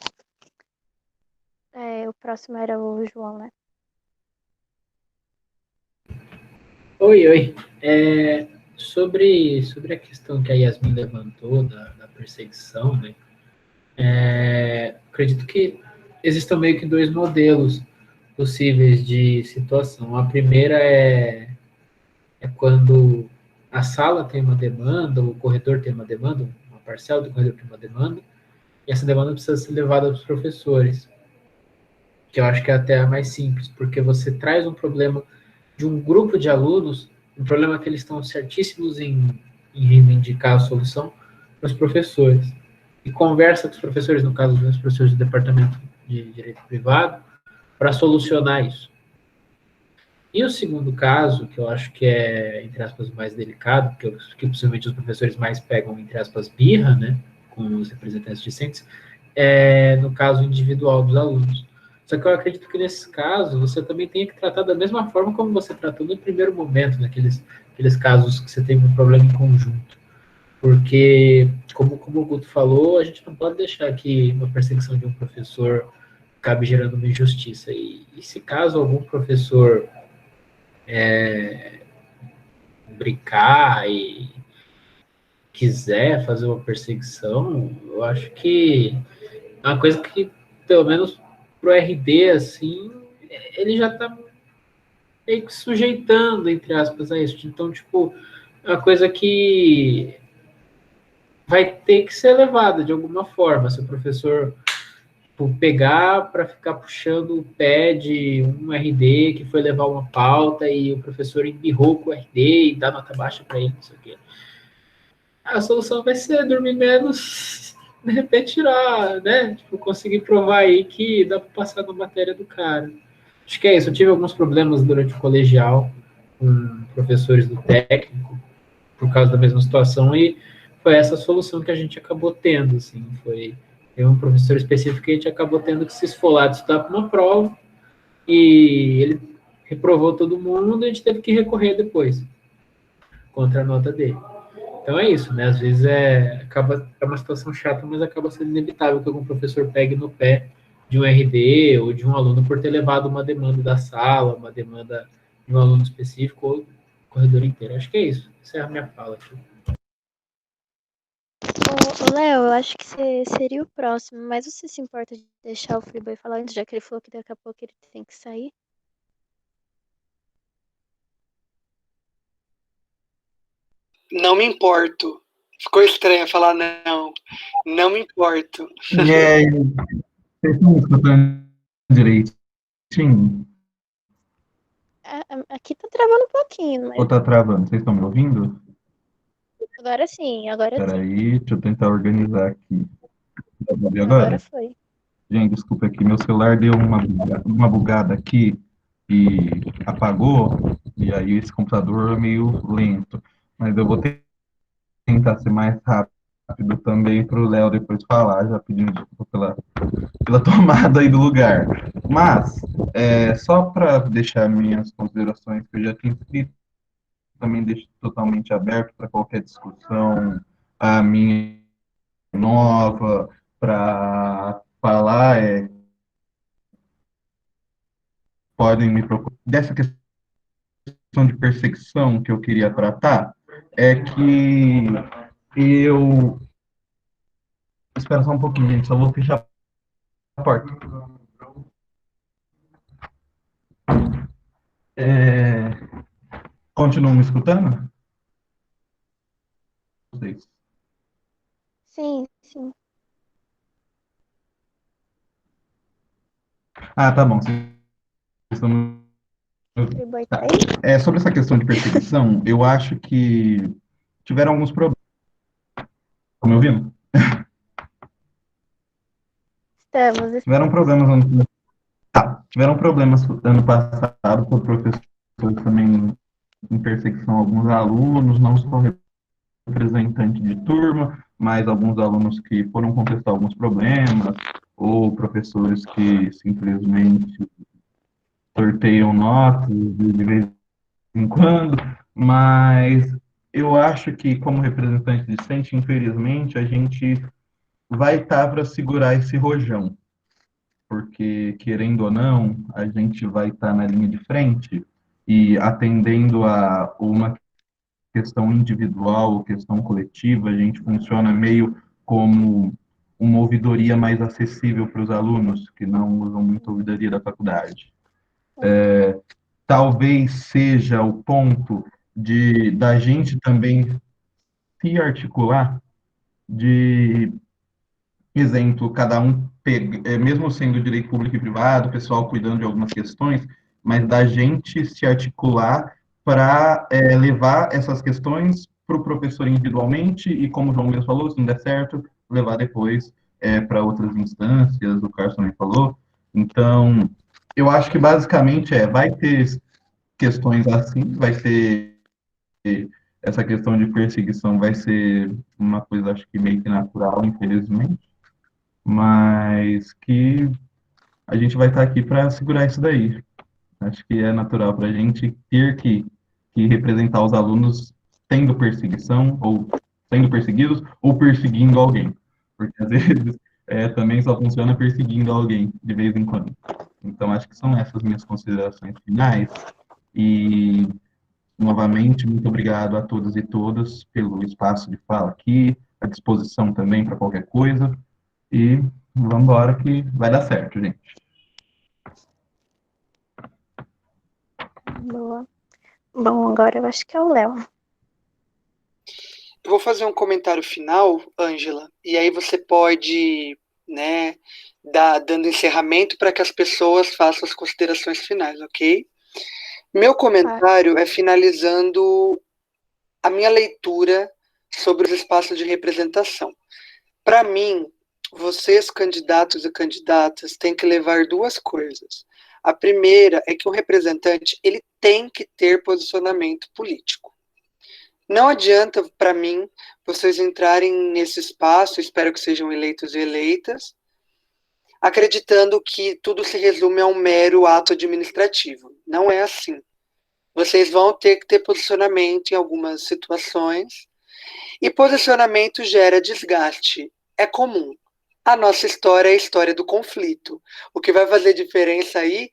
O próximo era o João, né? Oi. Sobre a questão que a Yasmin levantou da perseguição, né? Acredito que existam meio que dois modelos possíveis de situação. A primeira é quando a sala tem uma demanda, o corredor tem uma demanda, uma parcela do corredor tem uma demanda, e essa demanda precisa ser levada para os professores, que eu acho que é até a mais simples, porque você traz um problema de um grupo de alunos, um problema que eles estão certíssimos em reivindicar a solução para os professores, e conversa com os professores, no caso dos professores do departamento de direito privado, para solucionar isso. E o segundo caso, que eu acho que é, entre aspas, mais delicado, que possivelmente os professores mais pegam, entre aspas, birra, né, com os representantes discentes, é no caso individual dos alunos. Só que eu acredito que nesse caso, você também tem que tratar da mesma forma como você tratou no primeiro momento, naqueles casos que você teve um problema em conjunto. Porque, como o Guto falou, a gente não pode deixar que uma perseguição de um professor acabe gerando uma injustiça. E se caso algum professor brincar e quiser fazer uma perseguição, eu acho que é uma coisa que, pelo menos pro RD, assim, ele já tá meio que sujeitando, entre aspas, a isso. Então, tipo, é uma coisa que vai ter que ser levada de alguma forma. Se o professor pegar para ficar puxando o pé de um RD que foi levar uma pauta e o professor embirrou com o RD e dá nota baixa para ele, não sei o quê. A solução vai ser dormir menos, de repente tirar, né? Tipo, conseguir provar aí que dá para passar na matéria do cara. Acho que é isso. Eu tive alguns problemas durante o colegial com professores do técnico por causa da mesma situação e foi essa solução que a gente acabou tendo, assim, tem um professor específico que a gente acabou tendo que se esfolar de estudar para uma prova e ele reprovou todo mundo e a gente teve que recorrer depois contra a nota dele. Então é isso, né? Às vezes é uma situação chata, mas acaba sendo inevitável que algum professor pegue no pé de um RD ou de um aluno por ter levado uma demanda da sala, uma demanda de um aluno específico ou do corredor inteiro. Acho que é isso. Essa é a minha fala aqui. Ô, Léo, eu acho que você seria o próximo, mas você se importa de deixar o Free Boy falar antes, já que ele falou que daqui a pouco ele tem que sair? Não me importo. Ficou estranho falar não. Não me importo. E aí, vocês estão me escutando direitinho? Aqui tá travando um pouquinho, mas Ou tá travando? Vocês estão me ouvindo? agora sim, agora sim. Peraí, deixa eu tentar organizar aqui. Dá pra ouvir Agora agora? foi. Gente, desculpa aqui, meu celular deu uma bugada aqui e apagou, e aí esse computador é meio lento. Mas eu vou tentar ser mais rápido também para o Léo depois falar, já pedindo desculpa pela tomada aí do lugar. Mas, só para deixar minhas considerações que eu já tinha escrito, também deixo totalmente aberto para qualquer discussão, a minha nova, para falar, podem me procurar. Dessa questão de perseguição que eu queria tratar, é que eu... Espera só um pouquinho, gente, só vou fechar a porta. Continuam me escutando? Vocês. Sim, sim. Ah, tá bom. Vocês estão... Free Boy tá aí? Sobre essa questão de perseguição, eu acho que tiveram alguns problemas. Estão me ouvindo? Estamos. Tiveram problemas ano passado com professores também em perseguição a alguns alunos, não só representante de turma, mas alguns alunos que foram contestar alguns problemas, ou professores que simplesmente sorteiam notas de vez em quando, mas eu acho que, como representante discente, infelizmente, a gente vai estar para segurar esse rojão, porque, querendo ou não, a gente vai estar na linha de frente e atendendo a uma questão individual ou questão coletiva, a gente funciona meio como uma ouvidoria mais acessível para os alunos que não usam muito a ouvidoria da faculdade. Talvez seja o ponto da gente também se articular, de exemplo, cada um, mesmo sendo direito público e privado, o pessoal cuidando de algumas questões, mas da gente se articular para levar essas questões para o professor individualmente e, como o João mesmo falou, se não der certo, levar depois para outras instâncias, o Carlos também falou. Então, eu acho que basicamente vai ter questões assim, vai ter essa questão de perseguição, vai ser uma coisa, acho que meio que natural, infelizmente, mas que a gente vai estar aqui para segurar isso daí. Acho que é natural para a gente ter que representar os alunos tendo perseguição, ou sendo perseguidos, ou perseguindo alguém. Porque às vezes também só funciona perseguindo alguém, de vez em quando. Então, acho que são essas minhas considerações finais. E, novamente, muito obrigado a todos e todas pelo espaço de fala aqui, à disposição também para qualquer coisa. E vamos embora que vai dar certo, gente. Boa. Bom, agora eu acho que é o Léo. Eu vou fazer um comentário final, Ângela, e aí você pode, né, dando encerramento para que as pessoas façam as considerações finais, ok? Meu comentário é finalizando a minha leitura sobre os espaços de representação. Para mim, vocês, candidatos e candidatas, têm que levar duas coisas. A primeira é que o representante ele tem que ter posicionamento político. Não adianta, para mim, vocês entrarem nesse espaço, espero que sejam eleitos e eleitas, acreditando que tudo se resume a um mero ato administrativo. Não é assim. Vocês vão ter que ter posicionamento em algumas situações, e posicionamento gera desgaste. É comum. A nossa história é a história do conflito. O que vai fazer diferença aí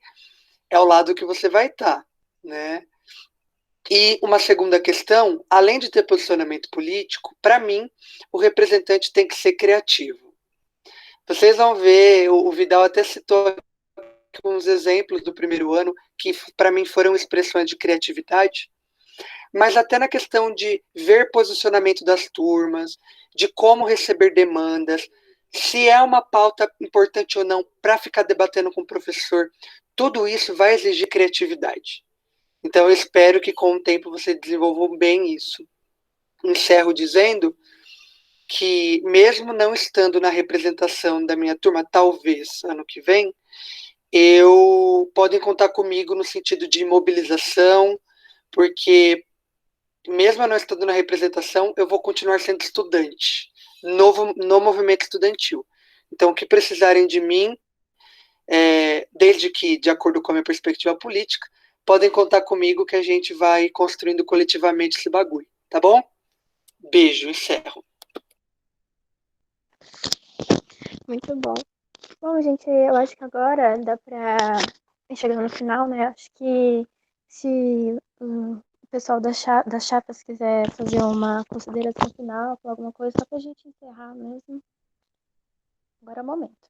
é o lado que você vai estar, né? E uma segunda questão, além de ter posicionamento político, para mim, o representante tem que ser criativo. Vocês vão ver, o Vidal até citou uns exemplos do primeiro ano que, para mim, foram expressões de criatividade, mas até na questão de ver posicionamento das turmas, de como receber demandas, se é uma pauta importante ou não para ficar debatendo com o professor, tudo isso vai exigir criatividade. Então, eu espero que com o tempo você desenvolva bem isso. Encerro dizendo que, mesmo não estando na representação da minha turma, talvez ano que vem, podem contar comigo no sentido de mobilização, porque, mesmo eu não estando na representação, eu vou continuar sendo estudante no movimento estudantil. Então, o que precisarem de mim, desde que, de acordo com a minha perspectiva política, podem contar comigo que a gente vai construindo coletivamente esse bagulho, tá bom? Beijo, encerro. Muito bom. Bom, gente, eu acho que agora dá pra ir chegando no final, né? Acho que se o pessoal das chapas quiser fazer uma consideração final, falar alguma coisa, só pra gente encerrar mesmo. Agora é o momento.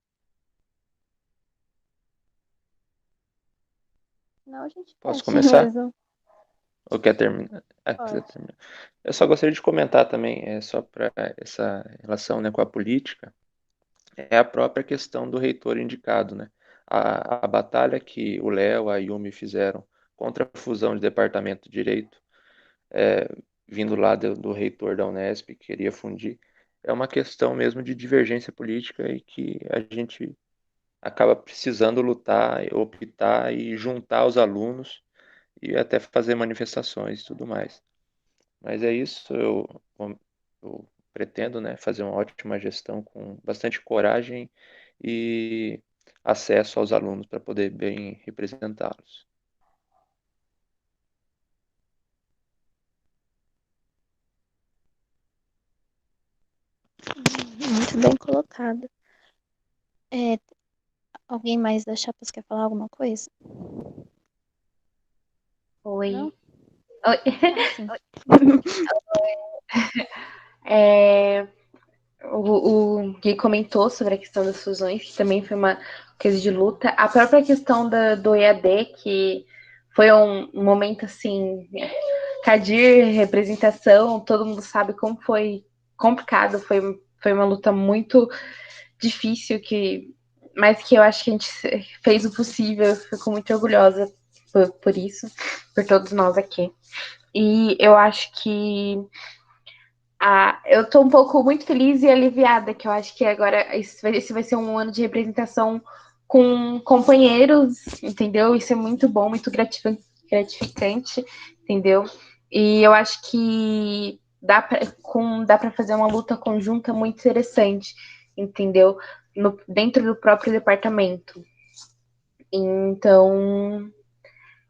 Não, a gente Posso fecha começar? mesmo. Ou quer terminar? Pode. Eu só gostaria de comentar também, só para essa relação, né, com a política, é a própria questão do reitor indicado, né? A batalha que o Léo, a Yumi fizeram contra a fusão de departamento de direito, vindo lá do reitor da Unesp, que queria fundir, é uma questão mesmo de divergência política e que a gente acaba precisando lutar, optar e juntar os alunos e até fazer manifestações e tudo mais. Mas é isso, eu pretendo, né, fazer uma ótima gestão com bastante coragem e acesso aos alunos para poder bem representá-los. Muito bem colocado. Alguém mais das chapas quer falar alguma coisa? Oi. Não? Oi. O Gui comentou sobre a questão das fusões, que também foi uma coisa de luta. A própria questão do EAD, que foi um momento assim, CADIR, representação, todo mundo sabe como foi complicado, foi uma luta muito difícil, mas que eu acho que a gente fez o possível, eu fico muito orgulhosa por isso, por todos nós aqui. E eu acho que eu tô um pouco muito feliz e aliviada, que eu acho que agora esse vai ser um ano de representação com companheiros, entendeu? Isso é muito bom, muito gratificante, entendeu? E eu acho que dá para fazer uma luta conjunta muito interessante, entendeu? Dentro do próprio departamento. Então,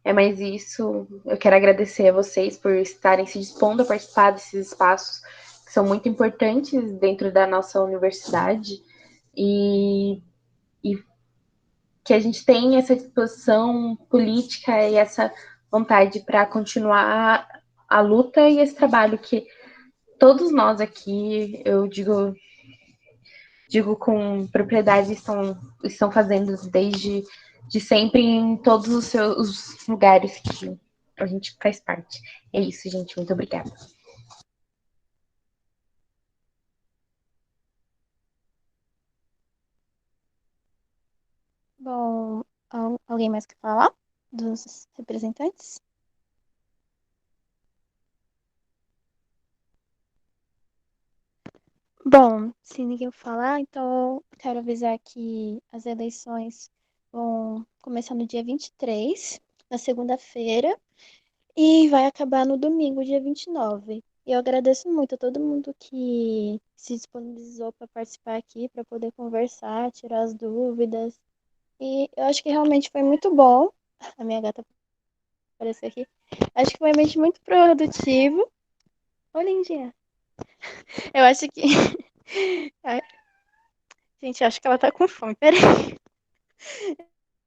é mais isso. Eu quero agradecer a vocês por estarem se dispondo a participar desses espaços que são muito importantes dentro da nossa universidade e que a gente tenha essa disposição política e essa vontade para continuar a luta e esse trabalho que todos nós aqui, eu digo com propriedade, estão fazendo desde de sempre em todos os seus lugares que a gente faz parte. É isso, gente. Muito obrigada. Bom, alguém mais quer falar dos representantes? Bom, se ninguém falar, então quero avisar que as eleições vão começar no dia 23, na segunda-feira, e vai acabar no domingo, dia 29. E eu agradeço muito a todo mundo que se disponibilizou para participar aqui, para poder conversar, tirar as dúvidas. E eu acho que realmente foi muito bom. A minha gata apareceu aqui. Acho que foi realmente muito produtivo. Ô, lindinha. Eu acho que. Ai, gente, acho que ela tá com fome. Peraí.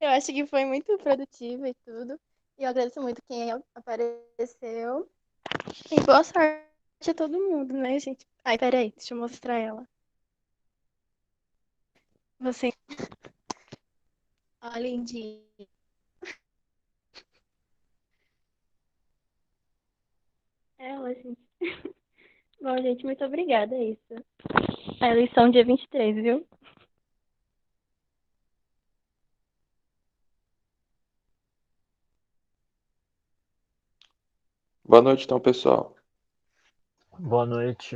Eu acho que foi muito produtivo e tudo. E eu agradeço muito quem apareceu. E boa sorte a todo mundo, né, gente? Ai, peraí, deixa eu mostrar ela. Você. Ó, lindinha. Ela, gente. Bom, gente, muito obrigada, é isso. A eleição dia 23, viu? Boa noite, então, pessoal. Boa noite.